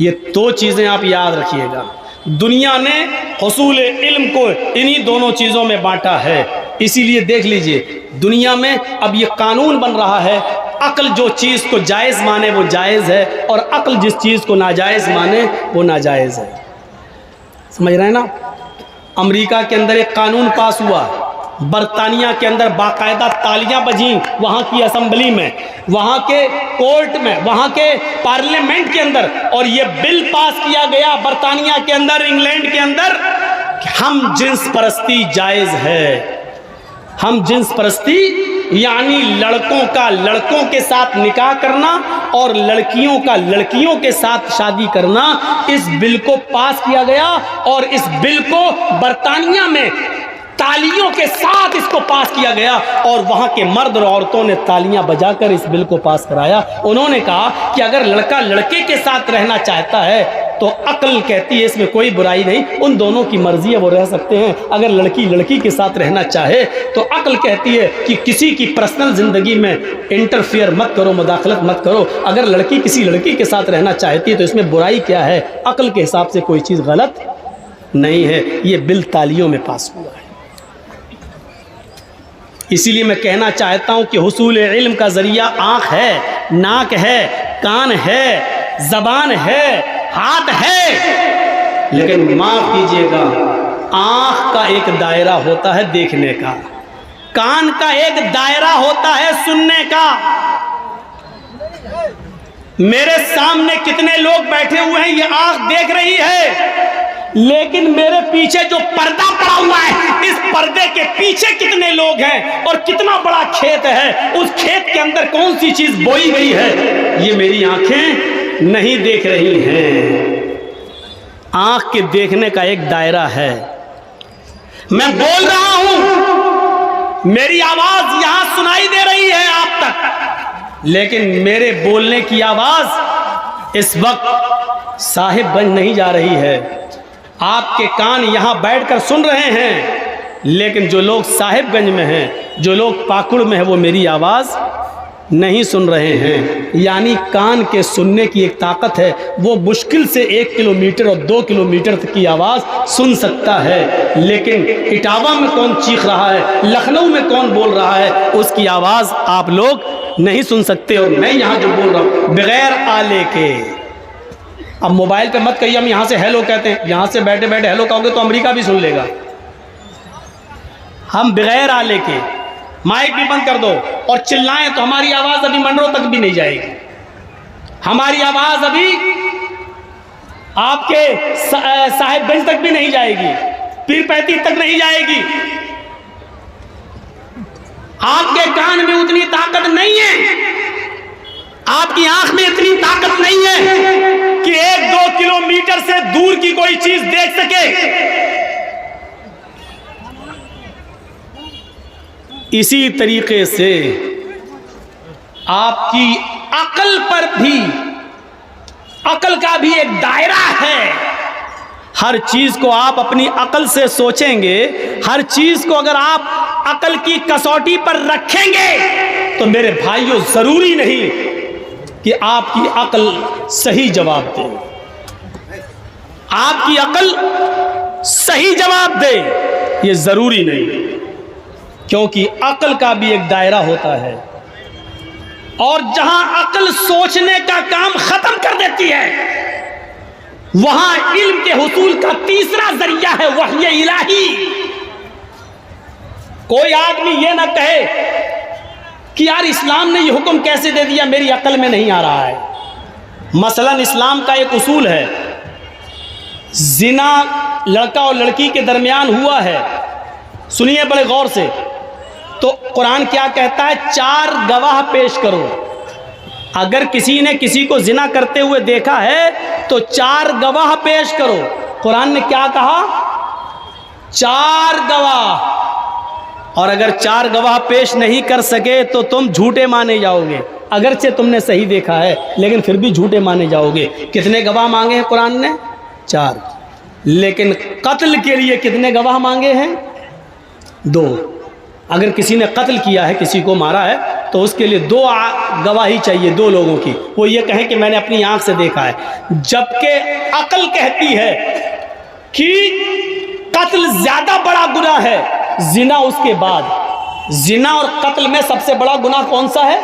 ये दो चीजें आप याद रखिएगा। दुनिया ने हुसूल इल्म को इन्हीं दोनों चीज़ों में बांटा है। इसीलिए देख लीजिए, दुनिया में अब ये कानून बन रहा है, अक्ल जो चीज़ को जायज़ माने वो जायज़ है, और अक्ल जिस चीज़ को नाजायज़ माने वो नाजायज़ है। समझ रहे हैं ना? अमेरिका के अंदर एक कानून पास हुआ, बरतानिया के अंदर बाकायदा तालियां बजी, वहाँ की असम्बली में, वहाँ के कोर्ट में, वहाँ के पार्लियामेंट के अंदर, और ये बिल पास किया गया बरतानिया के अंदर, इंग्लैंड के अंदर, कि हम जिन्स परस्ती जायज़ है। हम जिन्स परस्ती यानी लड़कों का लड़कों के साथ निकाह करना और लड़कियों का लड़कियों के साथ शादी करना, इस बिल को पास किया गया, और इस बिल को बरतानिया में तालियों के साथ इसको पास किया गया, और वहां के मर्द और औरतों ने तालियां बजाकर इस बिल को पास कराया। उन्होंने कहा कि अगर लड़का लड़के के साथ रहना चाहता है तो अक्ल कहती है इसमें कोई बुराई नहीं, उन दोनों की मर्जी है, वो रह सकते हैं। अगर लड़की लड़की के साथ रहना चाहे तो अक्ल कहती है कि किसी की पर्सनल जिंदगी में इंटरफियर मत करो, मुदाखलत मत करो। अगर लड़की किसी लड़की के साथ रहना चाहती है तो इसमें बुराई क्या है? अक्ल के हिसाब से कोई चीज़ गलत नहीं है। ये बिल तालियों में पास हुआ है। इसीलिए मैं कहना चाहता हूं कि हुसूल इल्म का जरिया आँख है, नाक है, कान है, जबान है, हाथ है, लेकिन माफ कीजिएगा, आँख का एक दायरा होता है देखने का, कान का एक दायरा होता है सुनने का। मेरे सामने कितने लोग बैठे हुए हैं, ये आँख देख रही है, लेकिन मेरे पीछे जो पर्दा पड़ा हुआ है, इस पर्दे के पीछे कितने लोग हैं और कितना बड़ा खेत है, उस खेत के अंदर कौन सी चीज बोई गई है, ये मेरी आंखें नहीं देख रही हैं। आंख के देखने का एक दायरा है। मैं बोल रहा हूं, मेरी आवाज यहां सुनाई दे रही है आप तक, लेकिन मेरे बोलने की आवाज इस वक्त साहिबगंज नहीं जा रही है। आपके कान यहां बैठकर सुन रहे हैं, लेकिन जो लोग साहिबगंज में हैं, जो लोग पाकुड़ में हैं, वो मेरी आवाज नहीं सुन रहे हैं। यानी कान के सुनने की एक ताकत है, वो मुश्किल से 1 किलोमीटर और 2 किलोमीटर तक की आवाज़ सुन सकता है, लेकिन इटावा में कौन चीख रहा है, लखनऊ में कौन बोल रहा है, उसकी आवाज़ आप लोग नहीं सुन सकते। और मैं यहाँ जो बोल रहा हूँ बगैर आले के, अब मोबाइल पे मत कहिए हम यहाँ से हेलो कहते हैं, यहाँ से बैठे बैठे हेलो कहोगे तो अमेरिका भी सुन लेगा। हम बगैर आले के, माइक भी बंद कर दो और चिल्लाएं तो हमारी आवाज अभी मंडरों तक भी नहीं जाएगी, हमारी आवाज अभी आपके साहिबगंज तक भी नहीं जाएगी, पीरपैंती तक नहीं जाएगी। आपके कान में उतनी ताकत नहीं है, आपकी आंख में इतनी ताकत नहीं है कि 1-2 किलोमीटर से दूर की कोई चीज देख सके। इसी तरीके से आपकी अकल पर भी, अकल का भी एक दायरा है। हर चीज को आप अपनी अकल से सोचेंगे, हर चीज को अगर आप अकल की कसौटी पर रखेंगे तो मेरे भाइयों जरूरी नहीं कि आपकी अकल सही जवाब दे, आपकी अकल सही जवाब दे, ये जरूरी नहीं, क्योंकि अकल का भी एक दायरा होता है। और जहां अकल सोचने का काम खत्म कर देती है, वहां इल्म के हुसूल का तीसरा जरिया है वही इलाही। कोई आदमी ये ना कहे कि यार इस्लाम ने ये हुक्म कैसे दे दिया, मेरी अकल में नहीं आ रहा है। मसलन इस्लाम का एक उसूल है, जिना लड़का और लड़की के दरमियान हुआ है, सुनिए बड़े गौर से, तो कुरान क्या कहता है, 4 गवाह पेश करो। अगर किसी ने किसी को जिना करते हुए देखा है तो 4 गवाह पेश करो। कुरान ने क्या कहा, 4 गवाह। और अगर 4 गवाह पेश नहीं कर सके तो तुम झूठे माने जाओगे, अगरचे तुमने सही देखा है लेकिन फिर भी झूठे माने जाओगे। कितने गवाह मांगे हैं कुरान ने, 4। लेकिन कत्ल के लिए कितने गवाह मांगे हैं, 2। अगर किसी ने कत्ल किया है, किसी को मारा है, तो उसके लिए 2 गवाही चाहिए, 2 लोगों की। वो ये कहें कि मैंने अपनी आंख से देखा है। जबकि अकल कहती है कि कत्ल ज्यादा बड़ा गुनाह है, जिना उसके बाद। जिना और कत्ल में सबसे बड़ा गुनाह कौन सा है,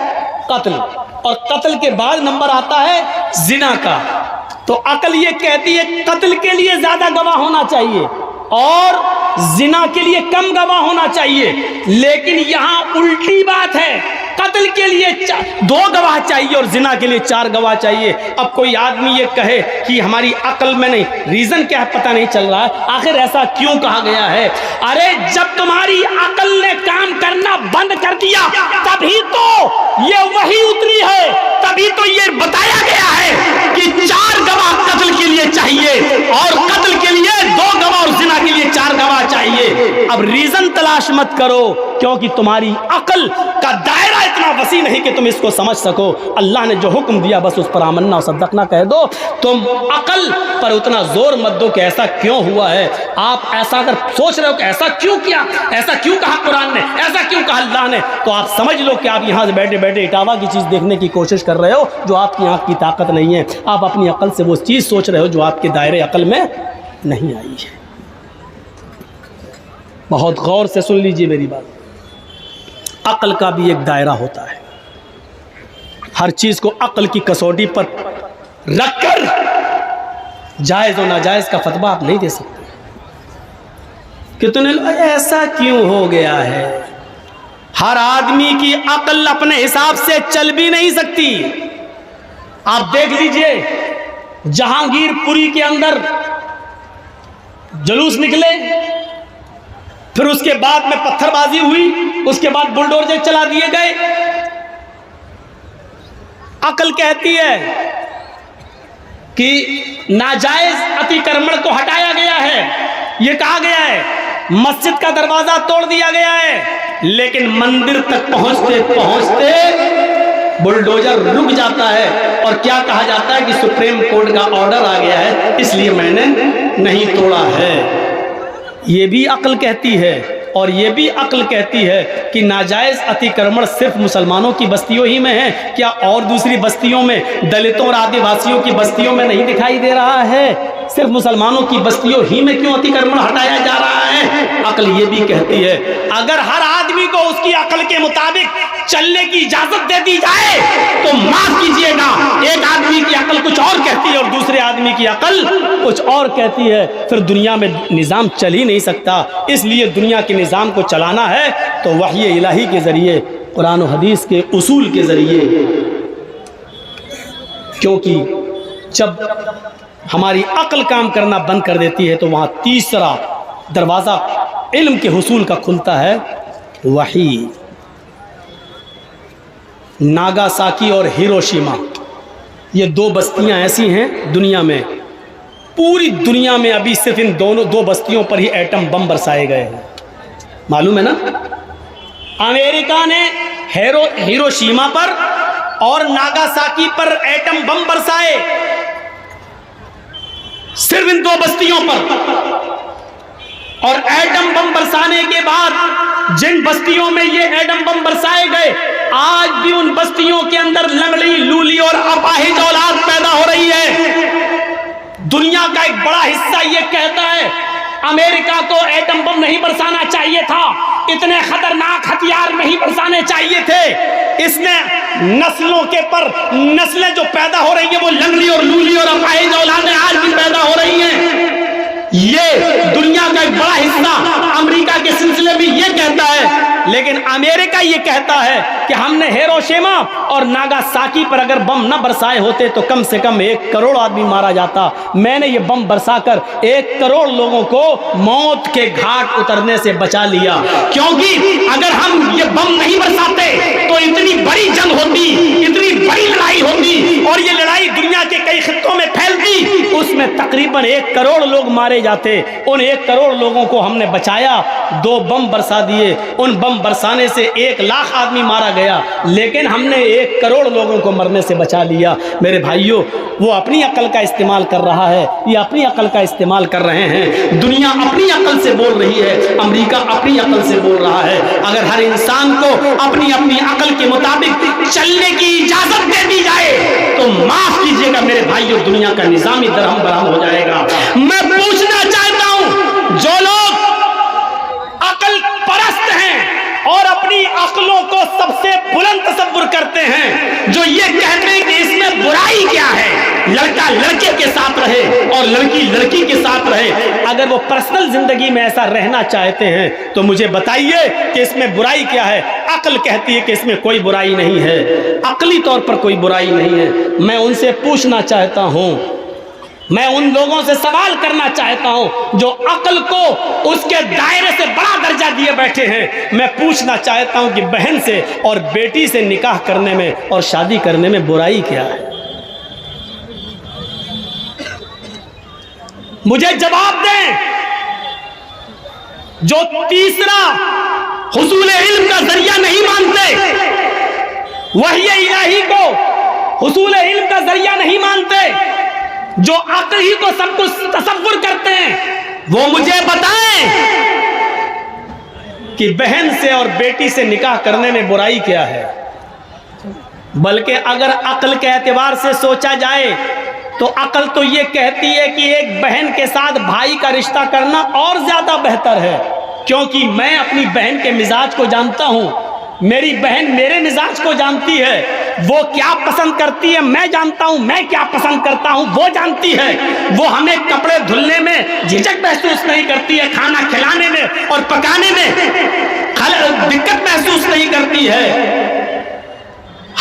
कत्ल, और कत्ल के बाद नंबर आता है जिना का। तो अकल ये कहती है कत्ल के लिए ज्यादा गवाह होना चाहिए और जिना के लिए कम गवाह होना चाहिए। लेकिन यहां उल्टी बात है, कत्ल के लिए 2 गवाह चाहिए और जिना के लिए 4 गवाह चाहिए। अब कोई आदमी ये कहे कि हमारी अकल में नहीं, रीजन क्या है पता नहीं चल रहा है, आखिर ऐसा क्यों कहा गया है। अरे जब तुम्हारी अकल ने काम करना बंद कर दिया तभी तो ये वही उतरी है, तभी तो ये बताया गया है कि 4 गवाह कत्ल के लिए चाहिए और कत्ल के लिए 2 गवाह और जिना के लिए 4 गवाह चाहिए। अब रीजन तलाश मत करो, क्योंकि तुम्हारी अकल का दायरा इतना वसी नहीं कि तुम इसको समझ सको। अल्लाह ने जो हुक्म दिया बस उस पर आमन्ना और सद्दकना कह दो। तुम अकल पर उतना जोर मत दो कि ऐसा क्यों हुआ है। आप ऐसा अगर सोच रहे हो कि ऐसा क्यों किया, ऐसा क्यों कहा कुरान ने, ऐसा क्यों कहा अल्लाह ने, तो आप समझ लो कि आप यहां से बैठे बैठे इटावा की चीज देखने की कोशिश कर रहे हो जो आपकी आंख की ताकत नहीं है। आप अपनी अकल से वो चीज सोच रहे हो जो आपके दायरे अकल में नहीं आई है। बहुत गौर से सुन लीजिए मेरी बात। अकल का भी एक दायरा होता है। हर चीज को अकल की कसौटी पर रखकर जायज और नाजायज का फतवा आप नहीं दे सकते। कितने लोग ऐसा क्यों हो गया है। हर आदमी की अकल अपने हिसाब से चल भी नहीं सकती। आप देख लीजिए जहांगीरपुरी के अंदर जुलूस निकले, फिर उसके बाद में पत्थरबाजी हुई, उसके बाद बुलडोजर चला दिए गए। अकल कहती है कि नाजायज अतिक्रमण को हटाया गया है, यह कहा गया है, मस्जिद का दरवाजा तोड़ दिया गया है, लेकिन मंदिर तक पहुंचते पहुंचते बुलडोजर रुक जाता है और क्या कहा जाता है कि सुप्रीम कोर्ट का ऑर्डर आ गया है, इसलिए मैंने नहीं तोड़ा है। यह भी अक्ल कहती है। और यह भी अक्ल कहती है कि नाजायज अतिक्रमण सिर्फ मुसलमानों की बस्तियों ही में है, क्या और दूसरी बस्तियों में, दलितों और आदिवासियों की बस्तियों में नहीं दिखाई दे रहा है? सिर्फ मुसलमानों की बस्तियों ही में क्यों अतिक्रमण हटाया जा रहा है? अक्ल ये भी कहती है अगर हर आदमी को उसकी अक्ल के मुताबिक चलने की इजाजत दे दी जाए तो माफ कीजिएगा, एक आदमी की अक्ल कुछ और कहती है और दूसरे आदमी की अक्ल कुछ और कहती है, फिर दुनिया में निजाम चल ही नहीं सकता। इसलिए दुनिया के निजाम को चलाना है तो वही इलाही के जरिए, कुरान और हदीस के उसूल के जरिए, क्योंकि जब हमारी अक्ल काम करना बंद कर देती है तो वहां तीसरा दरवाजा इल्म के हुसूल का खुलता है, वही। नागासाकी और हिरोशिमा, ये दो बस्तियां ऐसी हैं दुनिया में, पूरी दुनिया में अभी सिर्फ इन दो बस्तियों पर ही एटम बम बरसाए गए हैं, मालूम है ना? अमेरिका ने हिरोशिमा पर और नागासाकी पर एटम बम बरसाए, सिर्फ इन दो बस्तियों पर। और एटम बम बरसाने के बाद जिन बस्तियों में ये एटम बम बरसाए गए, आज भी उन बस्तियों के अंदर लंगड़ी, लूली और अपाहिज औलाद पैदा हो रही है। दुनिया का एक बड़ा हिस्सा ये कहता है अमेरिका को एटम बम नहीं बरसाना चाहिए था, इतने खतरनाक हथियार नहीं बरसाने चाहिए थे। इसने नस्लों के पर नस्लें जो पैदा हो रही हैं वो लंगड़ी और लूली और अपाहिज औलादें आज भी पैदा हो रही हैं। ये दुनिया का एक बड़ा हिस्सा अमेरिका के सिलसिले में ये कहता है, लेकिन अमेरिका ये कहता है कि हमने हिरोशिमा और नागासाकी पर अगर बम न बरसाए होते तो कम से कम 1 करोड़ आदमी मारा जाता। मैंने ये बम बरसाकर 1 करोड़ लोगों को मौत के घाट उतरने से बचा लिया, क्योंकि अगर हम ये बम नहीं बरसाते तो इतनी बड़ी जंग होती, इतनी बड़ी लड़ाई होती और ये लड़ाई दुनिया के कई खित्तों में फैलती, उसमें तकरीबन 1 करोड़ लोग मारे जाते। उन 1 करोड़ लोगों को हमने बचाया, 2 बम बरसा दिए, उन बम बरसाने से 1 लाख आदमी मारा गया, लेकिन हमने 1 करोड़ लोगों को मरने से बचा लिया। मेरे भाइयों, वो अपनी अकल का इस्तेमाल कर रहा है, ये अपनी अकल का इस्तेमाल कर रहे हैं। दुनिया अपनी अकल से बोल रही है, अमेरिका अपनी अकल से बोल रहा है। अगर हर इंसान को अपनी अपनी अकल के मुताबिक चलने की इजाजत दे दी जाए तो माफ कीजिएगा मेरे भाइयों, दुनिया का निजामी दरहम बरहम हो जाएगा। मैं पूछना चाहता हूं, जो लोग अकल परस्त हैं और अपनी अकलों को सबसे बुलंद तसव्वुर करते हैं, जो ये कहते हैं कि इसमें बुराई क्या है, लड़का लड़के के साथ रहे और लड़की लड़की के साथ रहे, अगर वो पर्सनल जिंदगी में ऐसा रहना चाहते हैं तो मुझे बताइए कि इसमें बुराई क्या है। अक्ल कहती है कि इसमें कोई बुराई नहीं है, अकली तौर पर कोई बुराई नहीं है। मैं उनसे पूछना चाहता हूं, मैं उन लोगों से सवाल करना चाहता हूं जो अक्ल को उसके दायरे से बड़ा दर्जा दिए बैठे हैं। मैं पूछना चाहता हूं कि बहन से और बेटी से निकाह करने में और शादी करने में बुराई क्या है? मुझे जवाब दें। जो तीसरा हुसूल इल्म का जरिया नहीं मानते, वही इलाही को हुसूल इल्म का जरिया नहीं मानते, जो अक्ल ही को सब कुछ तसव्वुर करते हैं, वो मुझे बताएं कि बहन से और बेटी से निकाह करने में बुराई क्या है। बल्कि अगर अक्ल के एतबार से सोचा जाए तो अक्ल तो ये कहती है कि एक बहन के साथ भाई का रिश्ता करना और ज्यादा बेहतर है, क्योंकि मैं अपनी बहन के मिजाज को जानता हूं, मेरी बहन मेरे मिजाज को जानती है, वो क्या पसंद करती है मैं जानता हूं, मैं क्या पसंद करता हूं वो जानती है। वो हमें कपड़े धुलने में झिझक महसूस नहीं करती है, खाना खिलाने में और पकाने में दिक्कत महसूस नहीं करती है।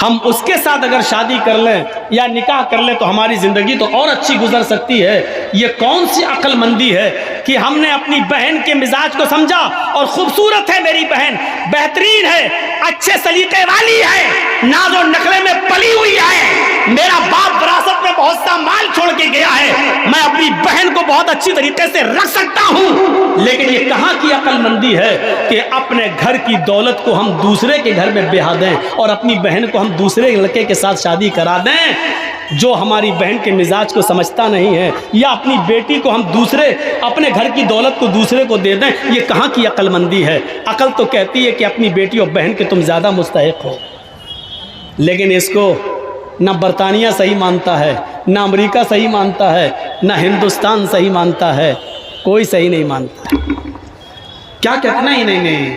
हम उसके साथ अगर शादी कर लें या निकाह कर लें तो हमारी ज़िंदगी तो और अच्छी गुजर सकती है। ये कौन सी अक्लमंदी है कि हमने अपनी बहन के मिजाज को समझा, और खूबसूरत है मेरी बहन, बेहतरीन है, अच्छे सलीके वाली है, नाज़ो नखरे में पली हुई है, मेरा बाप विरासत में बहुत सा माल छोड़ के गया है, मैं अपनी बहन को बहुत अच्छी तरीके से रख सकता हूं। लेकिन ये कहां की अक्लमंदी है कि अपने घर की दौलत को हम दूसरे के घर में ब्याह दें और अपनी बहन को हम दूसरे लड़के के साथ शादी करा दें जो हमारी बहन के मिजाज को समझता नहीं है, या अपनी बेटी को हम दूसरे अपने घर की दौलत को दूसरे को दे दें। ये कहां की अक्लमंदी है? अकल तो कहती है कि अपनी बेटी और बहन के तुम ज़्यादा मुस्तहिक हो, लेकिन इसको ना बरतानिया सही मानता है, ना अमेरिका सही मानता है, ना हिंदुस्तान सही मानता है, कोई सही नहीं मानता। क्या कहना ही नहीं,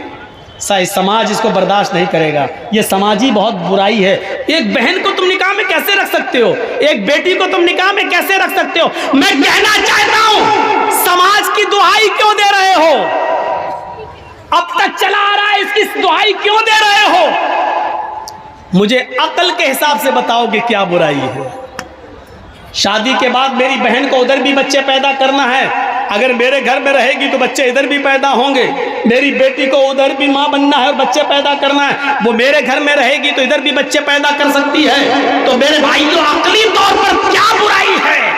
समाज इसको बर्दाश्त नहीं करेगा। ये समाजी बहुत बुराई है। एक बहन को तुम निकाह में कैसे रख सकते हो? एक बेटी को तुम निकाह में कैसे रख सकते हो? मैं कहना चाहता हूं, समाज की दुहाई क्यों दे रहे हो? अब तक चला आ रहा है, इसकी दुहाई क्यों दे रहे हो? मुझे अकल के हिसाब से बताओ कि क्या बुराई है। शादी के बाद मेरी बहन को उधर भी बच्चे पैदा करना है, अगर मेरे घर में रहेगी तो बच्चे इधर भी पैदा होंगे। मेरी बेटी को उधर भी माँ बनना है और बच्चे पैदा करना है, वो मेरे घर में रहेगी तो इधर भी बच्चे पैदा कर सकती है। तो मेरे भाई जो अकली तौर पर क्या बुराई है?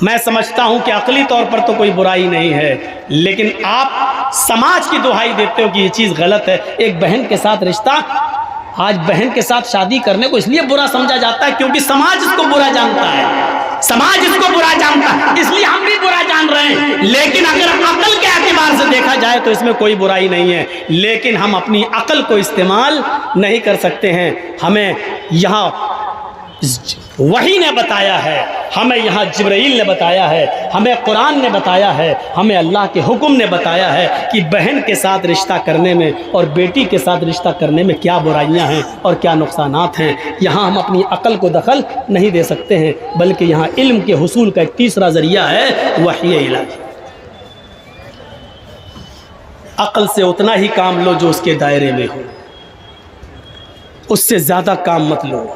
मैं समझता हूं कि अकली तौर पर तो कोई बुराई नहीं है, लेकिन आप समाज की दुहाई देते हो कि ये चीज़ गलत है। एक बहन के साथ रिश्ता, आज बहन के साथ शादी करने को इसलिए बुरा समझा जाता है क्योंकि समाज इसको बुरा जानता है, समाज इसको बुरा जानता है, इसलिए हम भी बुरा जान रहे हैं। लेकिन अगर अकल के एतबार से देखा जाए तो इसमें कोई बुराई नहीं है, लेकिन हम अपनी अकल को इस्तेमाल नहीं कर सकते हैं। हमें यहाँ वही ने बताया है, हमें यहाँ जिब्राइल ने बताया है, हमें कुरान ने बताया है, हमें अल्लाह के हुक्म ने बताया है कि बहन के साथ रिश्ता करने में और बेटी के साथ रिश्ता करने में क्या बुराइयां हैं और क्या नुकसानात हैं। यहाँ हम अपनी अकल को दखल नहीं दे सकते हैं, बल्कि यहाँ इल्म के हुसूल का एक तीसरा ज़रिया है वही इलाही। अकल से उतना ही काम लो जो उसके दायरे में हो, उससे ज़्यादा काम मत लो।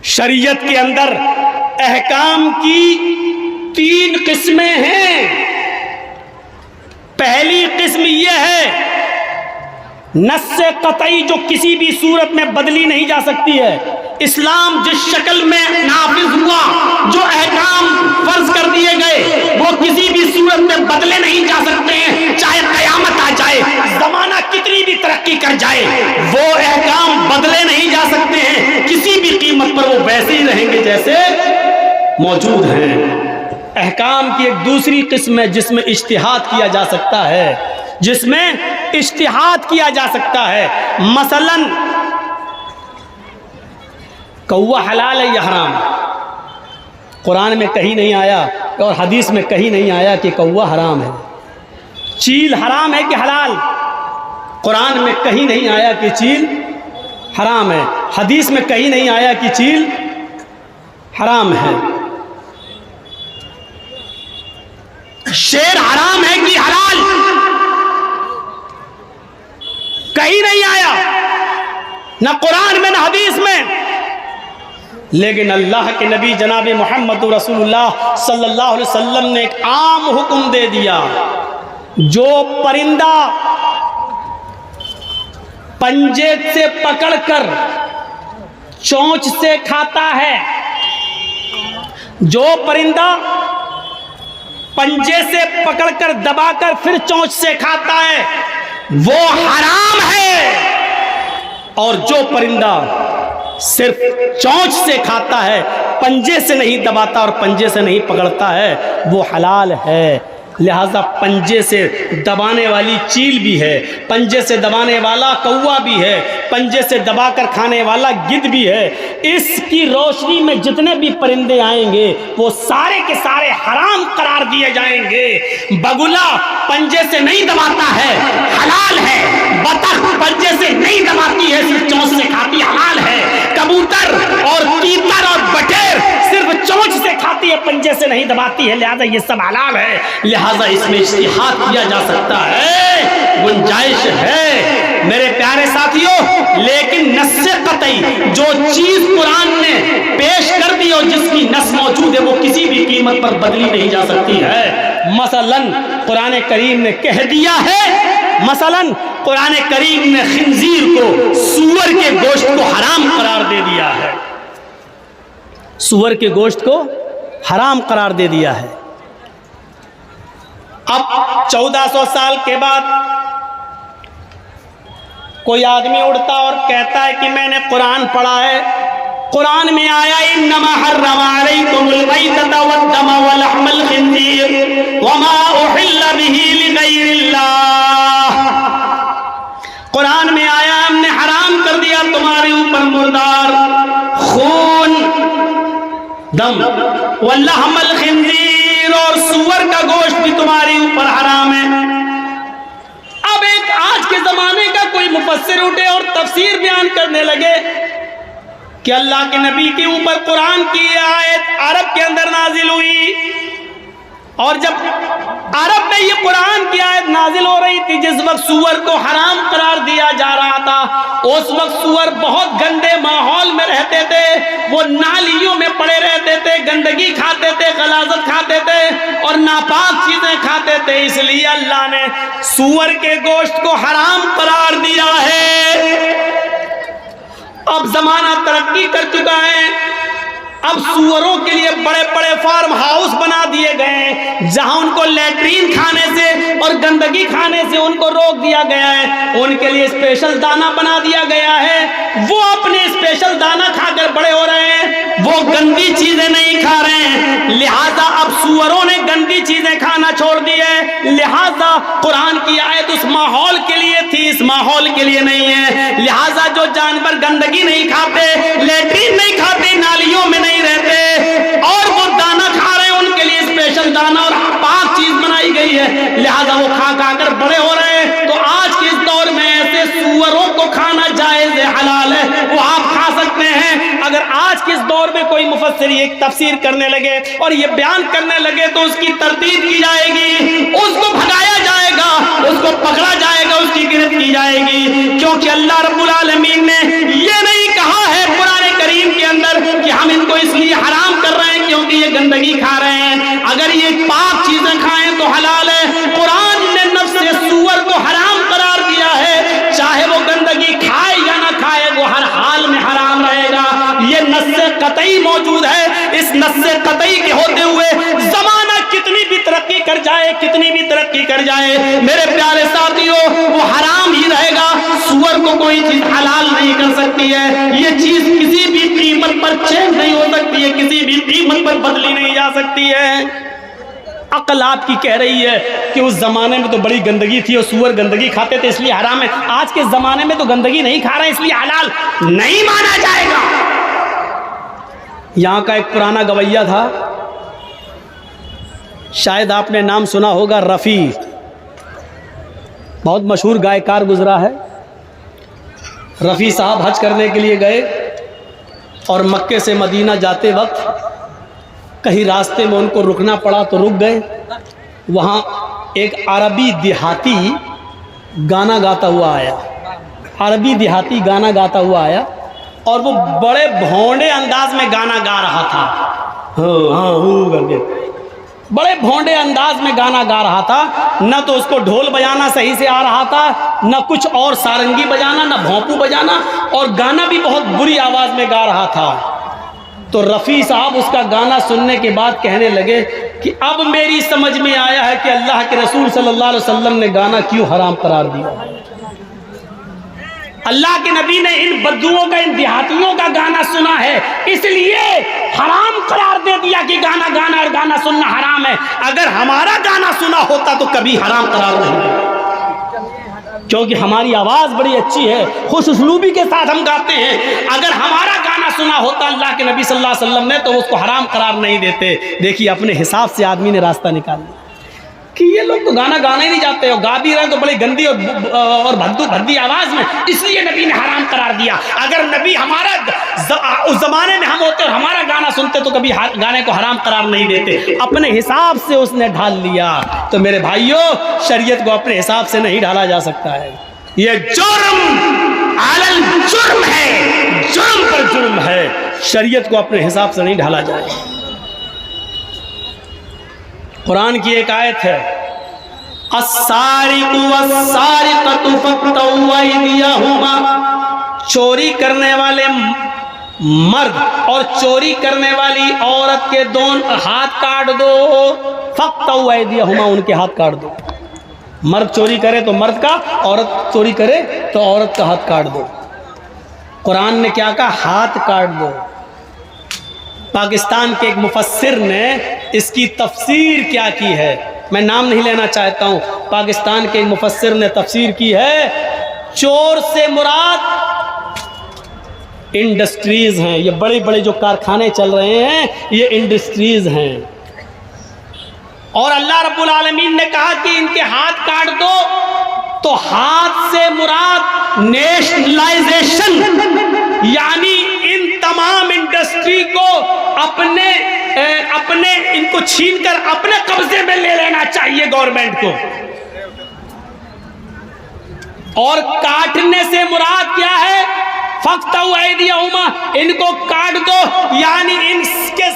शरीयत के अंदर अहकाम की 3 किस्में हैं। पहली किस्म यह है नस्से कतई, जो किसी भी सूरत में बदली नहीं जा सकती है। इस्लाम जिस शक्ल में नाफिज हुआ, जो अहकाम फर्ज कर दिए गए, वो किसी भी सूरत में बदले नहीं जा सकते हैं। चाहे कयामत आ जाए, जमाना कितनी भी तरक्की कर जाए, वो अहकाम बदले नहीं जा सकते हैं। किसी भी कीमत पर वो वैसे ही रहेंगे जैसे मौजूद हैं। अहकाम की एक दूसरी किस्म है जिसमें इज्तिहाद किया जा सकता है, जिसमें इज्तिहाद किया जा सकता है। मसलन कौवा हलाल है या हराम? कुरान में कहीं नहीं आया और हदीस में कहीं नहीं आया कि कौवा हराम है। चील हराम है कि हलाल? कुरान में कहीं नहीं आया कि चील हराम है, हदीस में कहीं नहीं आया कि चील हराम है। शेर हराम है कि हलाल? कहीं नहीं आया, ना कुरान में ना हदीस में। लेकिन अल्लाह के नबी जनाब मोहम्मद रसूलुल्लाह सल्लल्लाहु अलैहि वसल्लम ने एक आम हुक्म दे दिया, जो परिंदा पंजे से पकड़कर चोंच से खाता है, जो परिंदा पंजे से पकड़कर दबाकर फिर चोंच से खाता है, वो हराम है। और जो परिंदा सिर्फ चोंच से खाता है, पंजे से नहीं दबाता और पंजे से नहीं पकड़ता है, वो हलाल है। लिहाजा पंजे से दबाने वाली चील भी है, पंजे से दबाने वाला कौवा भी है, पंजे से दबाकर खाने वाला गिद्ध भी है। इसकी रोशनी में जितने भी परिंदे आएंगे वो सारे के सारे हराम करार दिए जाएंगे। बगुला पंजे से नहीं दबाता है, हलाल है। बतख पंजे से नहीं दबाती है, सिर्फ चोंच से खाती, हलाल है। कबूतर और तीतर और बटेर सिर्फ चोंच से खाती है, पंजे से नहीं दबाती है, लिहाजा ये सब हलाल है। लिहाजा इसमें इज्तिहाद किया जा सकता है, गुंजाइश है। मेरे प्यारे साथियों, लेकिन नस्से कतई जो चीज कुरान ने पेश कर दी और जिसकी नस मौजूद है वो किसी भी कीमत पर बदली नहीं जा सकती है। मसलन कुरान करीम ने कह दिया है, मसलन कुरान करीम ने खिंजीर को, सूअर के गोश्त को हराम करार दे दिया है। सूअर के गोश्त को हराम करार दे दिया है। अब 1400 साल के बाद कोई आदमी उड़ता और कहता है कि मैंने कुरान पढ़ा है, कुरान में आया इन्नमा हर्रमा अलैकुमुल मैतता वद्दमा वलहमल खिंजीर वमा उहिल्ला बिही लिगैरिल्लाह। कुरान में आया हमने हराम कर दिया तुम्हारे ऊपर मुर्दार, खून, दम, वलहमल खिंजीर और सूअर का गोश्त भी तुम्हारे ऊपर हराम है। अब एक आज के जमाने का कोई मुफस्सिर उठे और तफसीर बयान करने लगे कि अल्लाह के नबी के ऊपर कुरान की आयत अरब के अंदर नाजिल हुई, और जब अरब में ये कुरान की आयत नाजिल हो रही थी, जिस वक्त सूअर को हराम करार दिया जा रहा था, उस वक्त सूअर बहुत गंदे माहौल में रहते थे, वो नालियों में पड़े रहते थे, गंदगी खाते थे, गलाजत खाते थे और नापाक चीजें खाते थे। इसलिए अल्लाह ने सूअर के गोश्त को हराम करार दिया है। अब जमाना तरक्की कर चुका है, अब सूअरों के लिए बड़े बड़े फार्म हाउस बना दिए गए हैं, जहां उनको लैट्रीन खाने से और गंदगी खाने से उनको रोक दिया गया है। उनके लिए स्पेशल दाना बना दिया गया है, वो अपने स्पेशल दाना खाकर बड़े हो रहे हैं, वो गंदी चीजें नहीं खा रहे हैं। लिहाजा अब सूअरों ने गंदी चीजें खाना छोड़ दी है। लिहाजा कुरान की आयत उस माहौल के लिए थी, इस माहौल के लिए नहीं है। लिहाजा जो जानवर गंदगी नहीं खाते, लैट्रीन नहीं खाते, नालियों में नहीं रहते और वो दाना खा रहे हैं, उनके लिए स्पेशल दाना और पाक चीज बनाई गई है। लिहाजा वो खा खा कर बड़े हो रहे हैं। तो आज के इस दौर में ऐसे सूअरों को खाना जायज है, हलाल है, वो आप खा सकते हैं। अगर आज के इस दौर में कोई मुफस्सिर एक तफसीर करने लगे और ये बयान करने लगे तो उसकी तरतीब की जाएगी, उसको भगाया जाएगा, उसको पकड़ा जाएगा, उसकी गिरफ्त की जाएगी। क्योंकि अल्लाह रब्बुल आलमीन ने ये नहीं कहा है कुरान करीम के अंदर कि हम इनको इसलिए हराम कर रहे हैं क्योंकि ये गंदगी खा रहे हैं। अगर ये पाक चीजें खाएं तो हलाल है। कुरान ने नफ्से सूअर को हराम करार दिया है, चाहे वो गंदगी खाए या ना खाए, वो हर हाल में हराम रहेगा। ये नस्से कतई मौजूद है। इस नस्से कतई के होते हुए जमाना कितनी भी तरक्की कर जाए, कितनी भी तरक्की कर जाए, मेरे प्यारे साथियों, वो हराम ही रहेगा। सूअर को कोई चीज हलाल नहीं कर सकती है। ये चीज किसी भी कीमत पर चेंज नहीं हो सकती है, किसी भी कीमत पर बदली नहीं जा सकती है। अक्ल आपकी कह रही है कि उस जमाने में तो बड़ी गंदगी थी और सूअर गंदगी खाते थे इसलिए हराम है। आज के जमाने में तो गंदगी नहीं खा रहे इसलिए हलाल नहीं माना जाएगा। यहां का एक पुराना गवैया था, शायद आपने नाम सुना होगा, रफ़ी, बहुत मशहूर गायकार गुजरा है। रफ़ी साहब हज करने के लिए गए और मक्के से मदीना जाते वक्त कहीं रास्ते में उनको रुकना पड़ा तो रुक गए। वहाँ एक अरबी देहाती गाना गाता हुआ आया, अरबी देहाती गाना गाता हुआ आया और वो बड़े भोंडे अंदाज में गाना गा रहा था। हाँ करके बड़े भोंडे अंदाज में गाना गा रहा था। न तो उसको ढोल बजाना सही से आ रहा था, न कुछ और सारंगी बजाना, न भोंपू बजाना, और गाना भी बहुत बुरी आवाज़ में गा रहा था। तो रफ़ी साहब उसका गाना सुनने के बाद कहने लगे कि अब मेरी समझ में आया है कि अल्लाह के रसूल सल्लल्लाहु अलैहि वसल्लम ने गाना क्यों हराम करार दिया। अल्लाह के नबी ने इन बद्दुओं का, इन देहातियों का गाना सुना है इसलिए हराम करार दे दिया कि गाना गाना और गाना सुनना हराम है। अगर हमारा गाना सुना होता तो कभी हराम करार नहीं दिया, क्योंकि हमारी आवाज़ बड़ी अच्छी है, खुश उसलूबी के साथ हम गाते हैं। अगर हमारा गाना सुना होता अल्लाह के नबी सल्लल्लाहु अलैहि वसल्लम ने तो उसको हराम करार नहीं देते। देखिए अपने हिसाब से आदमी ने रास्ता निकाल लिया कि ये लोग तो गाना गाना ही नहीं जाते हो, गा भी रहे तो बड़ी गंदी और भद्दी आवाज़ में, इसलिए नबी ने हराम करार दिया। अगर नबी हमारा उस ज़माने में हम होते और हमारा गाना सुनते तो कभी गाने को हराम करार नहीं देते। अपने हिसाब से उसने ढाल लिया। तो मेरे भाइयों, शरीयत को अपने हिसाब से नहीं ढाला जा सकता है। ये जुर्म अलल जुर्म है, जुर्म पर जुर्म है। शरीयत को अपने हिसाब से नहीं ढाला जाए। कुरान की एक आयत है, अस्सारिकु वस्सारिकतु फक्तऊ अयदियहुमा, चोरी करने वाले मर्द और चोरी करने वाली औरत के दोनों हाथ काट दो। फक्तऊ अयदियहुमा, उनके हाथ काट दो। मर्द चोरी करे तो मर्द का, औरत चोरी करे तो औरत का हाथ काट दो। कुरान ने क्या कहा? हाथ काट दो। पाकिस्तान के एक मुफस्सिर ने इसकी तफसीर क्या की है, मैं नाम नहीं लेना चाहता हूं। पाकिस्तान के एक मुफस्सिर ने तफसीर की है, चोर से मुराद इंडस्ट्रीज हैं। ये बड़े बड़े जो कारखाने चल रहे हैं ये इंडस्ट्रीज हैं। और अल्लाह रब्बुल आलमीन ने कहा कि इनके हाथ काट दो, तो हाथ से मुराद नेशनलाइजेशन, यानी इन तमाम इंडस्ट्री को अपने इनको छीनकर अपने कब्जे में ले लेना चाहिए गवर्नमेंट को। और काटने से मुराद क्या है? फक्तऊ अयदियहुमा, इनको काट दो, यानी इनके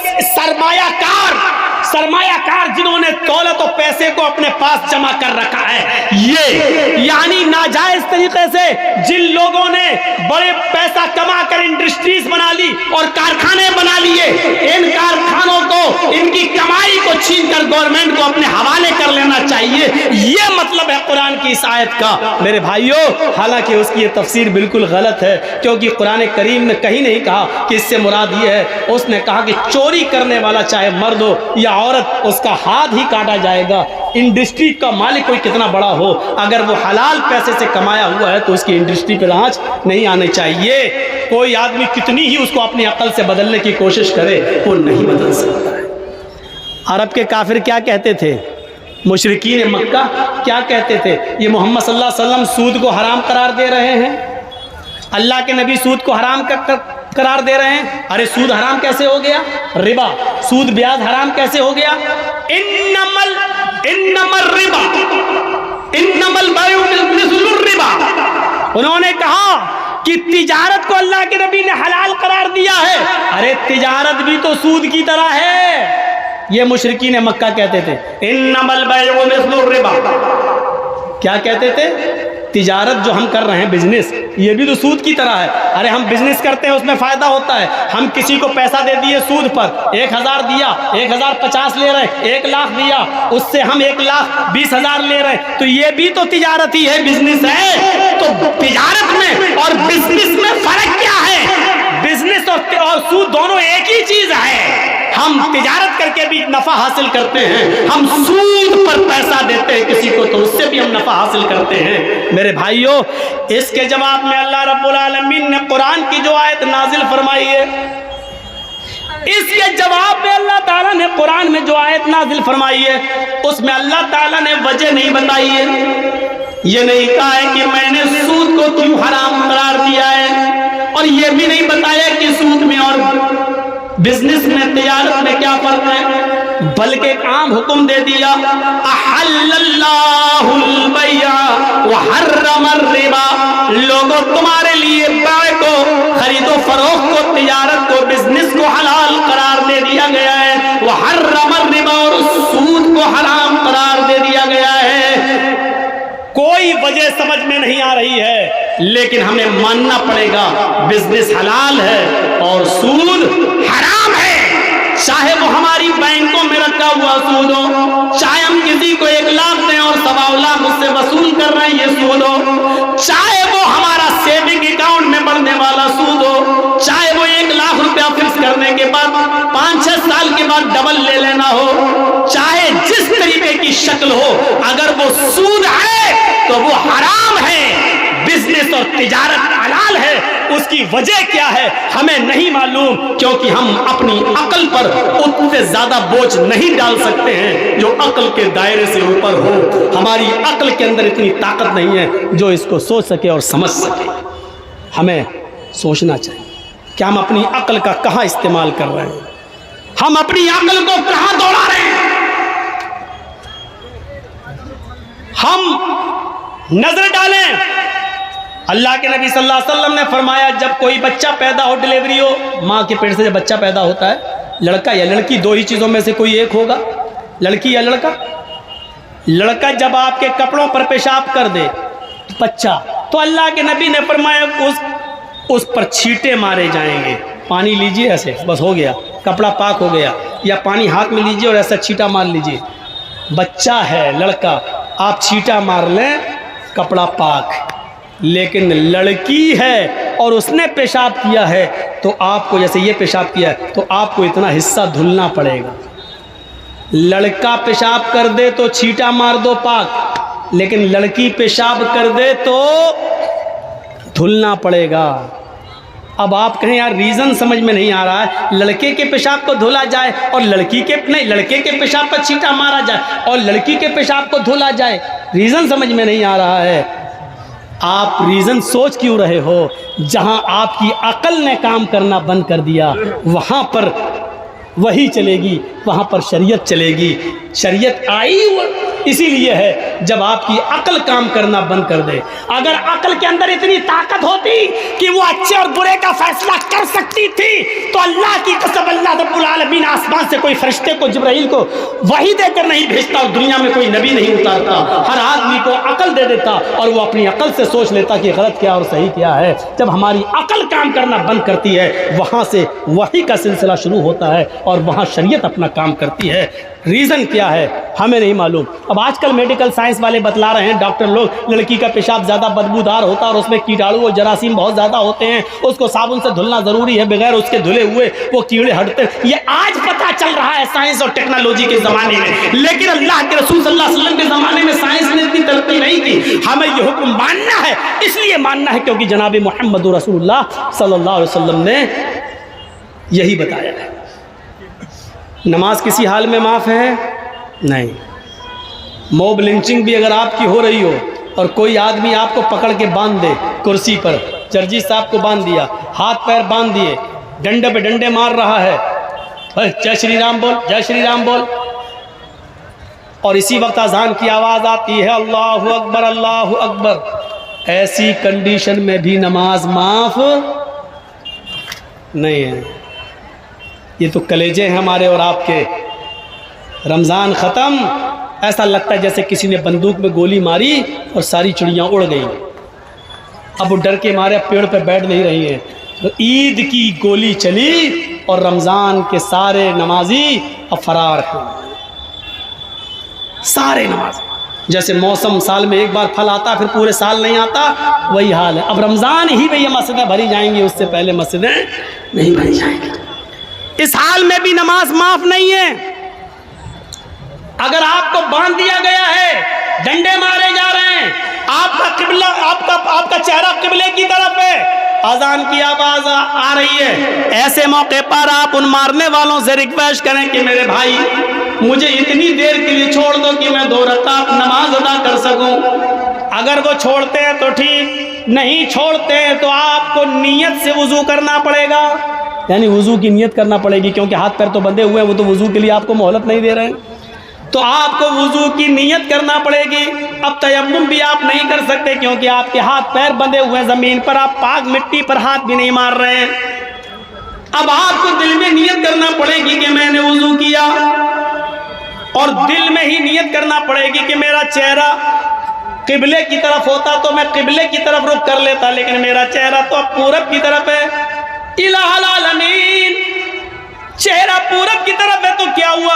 सरमायाकार जिन्होंने दौलत और पैसे को अपने पास जमा कर रखा है, ये यानी नाजायज तरीके से जिन लोगों ने बड़े पैसा कमा कर इंडस्ट्रीज बना ली और कारखाने बना लिए, इन कारखानों को, इनकी कमाई को छीनकर गवर्नमेंट को अपने हवाले कर लेना चाहिए। ये मतलब है कुरान की इस आयत का मेरे भाइयों। हालांकि उसकी ये तफसीर बिल्कुल गलत है, क्योंकि कुरान करीम ने कहीं नहीं कहा कि इससे मुराद ये है। उसने कहा कि चोरी करने वाला चाहे मर्द हो या औरत, उसका हाथ ही काटा जाएगा। इंडस्ट्री का मालिक कोई कितना बड़ा हो, अगर वो हलाल पैसे से कमाया हुआ है तो उसकी इंडस्ट्री पे आंच नहीं आनी चाहिए। कोई आदमी कितनी ही उसको अपनी अकल से बदलने की कोशिश करे, वो नहीं बदल सकता है। अरब के काफिर क्या कहते थे? मुशरिकीन मक्का क्या कहते थे? ये मोहम्मद सल्लल्लाहु अलैहि वसल्लम सूद को हराम करार दे रहे हैं, अल्लाह के नबी सूद को हराम करार दे रहे हैं। अरे सूद हराम कैसे हो गया? रिबा, सूद ब्याज हराम कैसे हो गया? इन्नमल रिबा, इन्नमल बैउ मिस्लुर रिबा। उन्होंने कहा कि तिजारत को अल्लाह के नबी ने हलाल करार दिया है। अरे तिजारत भी तो सूद की तरह है। ये मुशरिकीन मक्का कहते थे, इन्नमल बैउ मिस्लुर रिबा। क्या कहते थे? तिजारत जो हम कर रहे हैं, बिजनेस, ये भी तो सूद की तरह है। अरे हम बिजनेस करते हैं, उसमें फायदा होता है। हम किसी को पैसा दे दिए सूद पर, 1000 दिया, 1050 ले रहे, 1 लाख दिया, उससे हम 1,20,000 ले रहे, तो ये भी तो तिजारत ही है, बिजनेस है। तो तिजारत में और बिजनेस में फर्क क्या है? बिजनेस और सूद दोनों एक ही चीज है। हम तिजारत करके भी नफा हासिल करते हैं, हम सूद पर पैसा देते हैं किसी को तो उससे भी हम नफा हासिल करते हैं। मेरे भाइयों, इसके जवाब में अल्लाह रब्बुल आलमीन ने कुरान की जो आयत नाजिल फरमाई है, इसके जवाब में अल्लाह ताला ने कुरान में जो आयत नाजिल फरमाई है, उसमें अल्लाह ताला ने वजह नहीं बताई है। ये नहीं कहा है कि मैंने सूद को क्यों हराम करार दिया है, और ये भी नहीं बताया कि सूद में और बिजनेस में, तिजारत में क्या फर्क है, बल्कि एक आम हुक्म दे दिया, अहल्लल्लाहुल बैअ व हर्रमर रिबा। लोगों, तुम्हारे लिए बेच को, खरीदो फरोख्त को, तिजारत को, बिजनेस को हलाल करार दे दिया गया है। व हर्रमर रिबा, और सूद को हराम करार दे दिया गया है। कोई वजह समझ में नहीं आ रही है, लेकिन हमें मानना पड़ेगा बिजनेस हलाल है और सूद हराम है। चाहे वो हमारी बैंकों में रखा हुआ सूद हो, चाहे हम किसी को 1 लाख दें और 1.25 लाख उससे वसूल कर रहे हैं, ये सूद हो, चाहे वो हमारा सेविंग अकाउंट में बढ़ने वाला सूद हो, चाहे वो 1 लाख रुपया फिक्स करने के बाद 5-6 साल के बाद डबल ले लेना हो, चाहे जिस तरीके की शक्ल हो, अगर वो सूद है तो वो हराम है। बिजनेस और तिजारत हलाल है, उसकी वजह क्या है हमें नहीं मालूम, क्योंकि हम अपनी अकल पर उतने ज्यादा बोझ नहीं डाल सकते हैं जो अकल के दायरे से ऊपर हो। हमारी अकल के अंदर इतनी ताकत नहीं है जो इसको सोच सके और समझ सके। हमें सोचना चाहिए कि हम अपनी अकल का कहाँ इस्तेमाल कर रहे हैं, हम अपनी अकल को कहाँ दौड़ा रहे हैं। हम नजर डालें अल्लाह के नबी सल्लल्लाहु अलैहि वसल्लम ने फरमाया, जब कोई बच्चा पैदा हो, डिलीवरी हो, माँ के पेट से जब बच्चा पैदा होता है, लड़का या लड़की, दो ही चीज़ों में से कोई एक होगा, लड़की या लड़का। लड़का जब आपके कपड़ों पर पेशाब कर दे बच्चा, तो अल्लाह के नबी ने फरमाया उस पर छींटे मारे जाएंगे। पानी लीजिए ऐसे, बस हो गया, कपड़ा पाक हो गया, या पानी हाथ में लीजिए और ऐसा छींटा मार लीजिए। बच्चा है लड़का, आप छींटा मार लें, कपड़ा पाक। लेकिन लड़की है और उसने पेशाब किया है, तो आपको, जैसे ये पेशाब किया है, तो आपको इतना हिस्सा धुलना पड़ेगा। लड़का पेशाब कर दे तो छींटा मार दो, पाक। लेकिन लड़की पेशाब कर दे तो धुलना पड़ेगा। अब आप कहें यार रीज़न समझ में नहीं आ रहा है, लड़के के पेशाब को धुला जाए और लड़की के नहीं, लड़के के पेशाब पर छींटा मारा जाए और लड़की के पेशाब को धुला जाए, रीज़न समझ में नहीं आ रहा है। आप रीज़न सोच क्यों रहे हो? जहां आपकी अकल ने काम करना बंद कर दिया, वहां पर वही चलेगी, वहां पर शरीयत चलेगी। शरीयत आई इसीलिए है जब आपकी अकल काम करना बंद कर दे। अगर अकल के अंदर इतनी ताकत होती कि वो अच्छे और बुरे का फैसला कर सकती थी, तो अल्लाह की कसम, अल्लाह रब्बुल आलमीन आसमान से कोई फरिश्ते को, जिब्राइल को वही देकर नहीं भेजता और दुनिया में कोई नबी नहीं उतारता। हर आदमी को अकल दे देता और वो अपनी अकल से सोच लेता कि गलत क्या और सही क्या है। जब हमारी अकल काम करना बंद करती है, वहाँ से वही का सिलसिला शुरू होता है और वहाँ शरीयत अपना काम करती है। रीज़न क्या है हमें नहीं मालूम। अब आजकल मेडिकल साइंस वाले बतला रहे हैं, डॉक्टर लोग, लड़की का पेशाब ज़्यादा बदबूदार होता है और उसमें कीटाणु और जरासीम बहुत ज़्यादा होते हैं, उसको साबुन से धुलना ज़रूरी है, बगैर उसके धुले हुए वो कीड़े हटते हैं। ये आज पता चल रहा है साइंस और टेक्नोलॉजी के ज़माने में, लेकिन अल्लाह के रसूल सल्लल्लाहु अलैहि वसल्लम के ज़माने में साइंस ने इतनी तरक्की नहीं की। हमें ये हुक्म मानना है, इसलिए मानना है क्योंकि जनाब मोहम्मद रसूलुल्लाह सल्लल्लाहु अलैहि वसल्लम ने यही बताया है। नमाज किसी हाल में माफ़ है नहीं। मॉब लिंचिंग भी अगर आपकी हो रही हो और कोई आदमी आपको पकड़ के बांध दे कुर्सी पर, जर्जी साहब को बांध दिया, हाथ पैर बांध दिए, डंडे पे डंडे मार रहा है, जय श्री राम बोल, जय श्री राम बोल, और इसी वक्त अजान की आवाज़ आती है अल्लाहु अकबर, अल्लाहु अकबर, ऐसी कंडीशन में भी नमाज माफ़ नहीं है। ये तो कलेजे हैं हमारे और आपके। रमज़ान ख़त्म, ऐसा लगता है जैसे किसी ने बंदूक में गोली मारी और सारी चिड़ियाँ उड़ गई। अब वो डर के मारे पेड़ पे बैठ नहीं रही हैं। तो ईद की गोली चली और रमज़ान के सारे नमाजी अब फरार हैं, सारे नमाजी। जैसे मौसम साल में एक बार फल आता फिर पूरे साल नहीं आता, वही हाल है। अब रमज़ान ही में ये मस्जिदें भरी जाएंगी, उससे पहले मस्जिदें नहीं भरी जाएंगी। इस हाल में भी नमाज माफ़ नहीं है। अगर आपको बांध दिया गया है, डंडे मारे जा रहे हैं, आपका किबला, आपका चेहरा किबले की तरफ है, अजान की आवाज आ रही है, ऐसे मौके पर आप उन मारने वालों से रिक्वेस्ट करें कि मेरे भाई मुझे इतनी देर के लिए छोड़ दो कि मैं 2 रकात नमाज अदा कर सकूं। अगर वो छोड़ते हैं तो ठीक, नहीं छोड़ते हैं तो आपको नियत से वुजू करना पड़ेगा, यानी वुजू की नियत करना पड़ेगी, क्योंकि हाथ पैर तो बंधे हुए हैं, वो तो वुजू के लिए आपको मोहलत नहीं दे रहे हैं, तो आपको वुजू की नियत करना पड़ेगी। अब तयम्मुम भी आप नहीं कर सकते क्योंकि आपके हाथ पैर बंधे हुए हैं ज़मीन पर, आप पाक मिट्टी पर हाथ भी नहीं मार रहे हैं। अब आपको दिल में नियत करना पड़ेगी कि मैंने वुजू किया, और दिल में ही नियत करना पड़ेगी कि मेरा चेहरा किबले की तरफ होता तो मैं किबले की तरफ रुख कर लेता, लेकिन मेरा चेहरा तो अब पूरब की तरफ है। इलाहुल आलमीन, चेहरा पूरब की तरफ है तो क्या हुआ,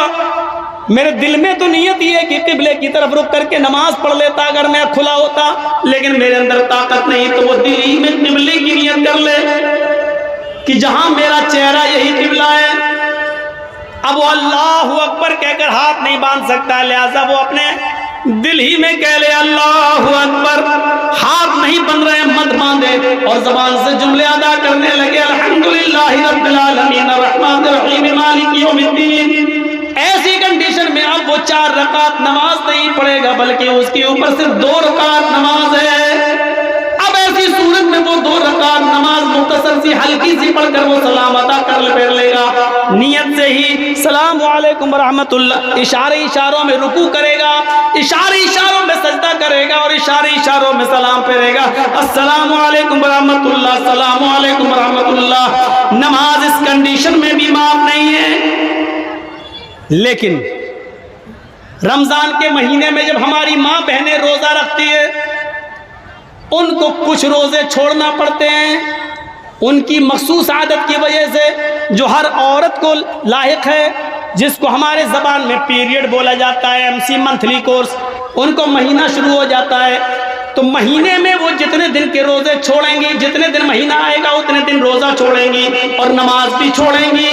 मेरे दिल में तो नियत ही है कि किबले की तरफ रुक करके नमाज पढ़ लेता अगर मैं खुला होता, लेकिन मेरे अंदर ताकत नहीं, तो वो दिल ही में किबले की नियत कर ले कि जहां मेरा चेहरा यही किबला है। अब वो अल्लाहु अकबर कहकर हाथ नहीं बांध सकता, लिहाजा वो अपने दिल ही में कह ले अल्लाहु अकबर, हाथ नहीं बन रहे मत बांधे, और जबान से जुमले अदा करने लगे अल्हम्दुलिल्लाहि रब्बिल आलमीन अर्रहमानिर रहीम मालिक यौमिद्दीन। ऐसी कंडीशन में अब वो 4 रकात नमाज नहीं पढ़ेगा, बल्कि उसके ऊपर सिर्फ 2 रकात नमाज है। अब ऐसी सूरत में वो 2 रकात नमाज मुख्तसर सी हल्की सी पढ़कर वो सलाम अदा कर लेगा, नियत से ही सलाम वालेकुम रहमतुल्लाह, इशारों में रुकू करेगा, इशारों में सजदा करेगा और इशारों में सलाम फेरेगा, अस्सलामु अलैकुम रहमतुल्लाह, अस्सलामु अलैकुम रहमतुल्लाह। नमाज इस कंडीशन में भी माफ नहीं है। लेकिन रमजान के महीने में जब हमारी माँ बहनें रोजा रखती है, उनको कुछ रोजे छोड़ना पड़ते हैं, उनकी मखसूस आदत की वजह से जो हर औरत को लायक है, जिसको हमारे ज़बान में पीरियड बोला जाता है, MC मंथली कोर्स, उनको महीना शुरू हो जाता है, तो महीने में वो जितने दिन के रोजे छोड़ेंगी, जितने दिन महीना आएगा उतने दिन रोजा छोड़ेंगी और नमाज भी छोड़ेंगी,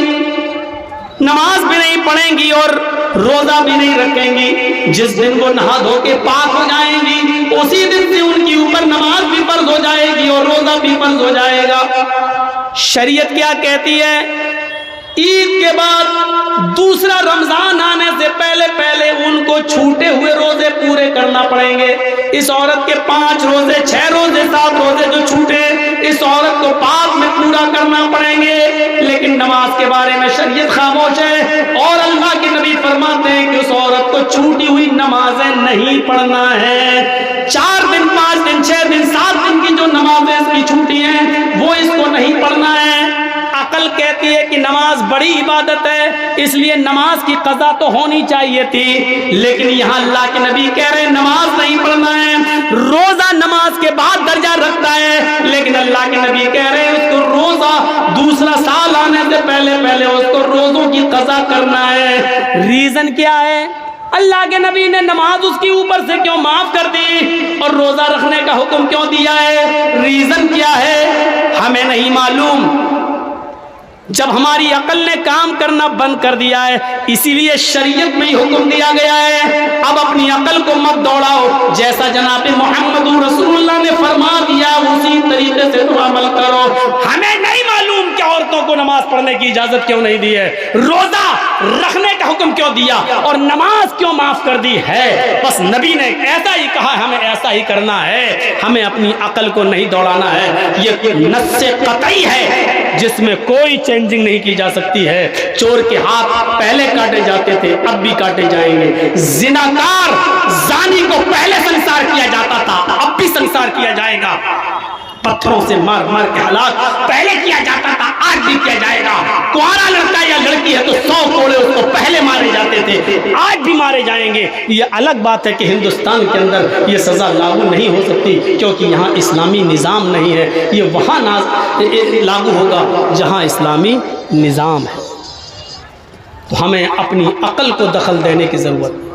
नमाज भी नहीं पढ़ेंगी और रोजा भी नहीं रखेंगी। जिस दिन वो नहा धो के पाक हो जाएंगी, उसी दिन से उनके ऊपर नमाज भी फर्ज हो जाएगी और रोजा भी फर्ज हो जाएगा। शरीयत क्या कहती है? ईद के बाद दूसरा रमजान आने से पहले पहले उनको छूटे हुए रोजे पूरे करना पड़ेंगे। इस औरत के 5 रोजे, 6 रोजे, 7 रोजे जो छूटे, इस औरत को पाक में पूरा करना पड़ेंगे। लेकिन नमाज के बारे में शरीयत खामोश है और अल्लाह के नबी फरमाते हैं कि उस औरत को छूटी हुई नमाजें नहीं पढ़ना है। 4 दिन, 5 दिन, 6 दिन, 7 दिन की जो नमाजें इसकी छूटी हैं, वो इसको नहीं पढ़ना है। अकल कहती है कि नमाज बड़ी इबादत है, इसलिए नमाज की कज़ा तो होनी चाहिए थी, लेकिन यहाँ अल्लाह के नबी कह रहे हैं नमाज नहीं पढ़ना है। रोजा नमाज के बाद दर्जा रखता है, लेकिन अल्लाह के नबी कह रहे हैं उसको रोजा दूसरा साल आने से पहले पहले उसको रोजों की कज़ा करना है। रीजन क्या है? अल्लाह के नबी ने नमाज उसके ऊपर से क्यों माफ कर दी और रोजा रखने का हुक्म क्यों दिया है? रीजन क्या है हमें नहीं मालूम। जब हमारी अकल ने काम करना बंद कर दिया है, इसीलिए शरीयत में ही हुक्म दिया गया है अब अपनी अकल को मत दौड़ाओ, जैसा जनाब मोहम्मद रसूलुल्लाह ने फरमा दिया उसी तरीके से तुम अमल करो। हमें नहीं मालूम कि औरतों को नमाज पढ़ने की इजाजत क्यों नहीं दी है, रोजा रखने का हुक्म क्यों दिया और नमाज क्यों माफ कर दी है। बस नबी ने ऐसा ही कहा, हमें ऐसा ही करना है, हमें अपनी अकल को नहीं दौड़ाना है। ये नस्से कतई है जिसमें कोई चेंजिंग नहीं की जा सकती है। चोर के हाथ पहले काटे जाते थे, अब भी काटे जाएंगे। जिनाकार जानी को पहले संसार किया जाता था, अब भी संसार किया जाएगा। पत्थरों से मार मार के हलाक पहले किया जाता था, आज भी किया जाएगा। कुआरा लड़का या लड़की है तो 100 कोड़े उसको पहले मारे जाते थे, आज भी मारे जाएंगे। ये अलग बात है कि हिंदुस्तान के अंदर ये सज़ा लागू नहीं हो सकती, क्योंकि यहाँ इस्लामी निज़ाम नहीं है। ये वहाँ लागू होगा जहाँ इस्लामी निज़ाम है। तो हमें अपनी अकल को दखल देने की ज़रूरत है।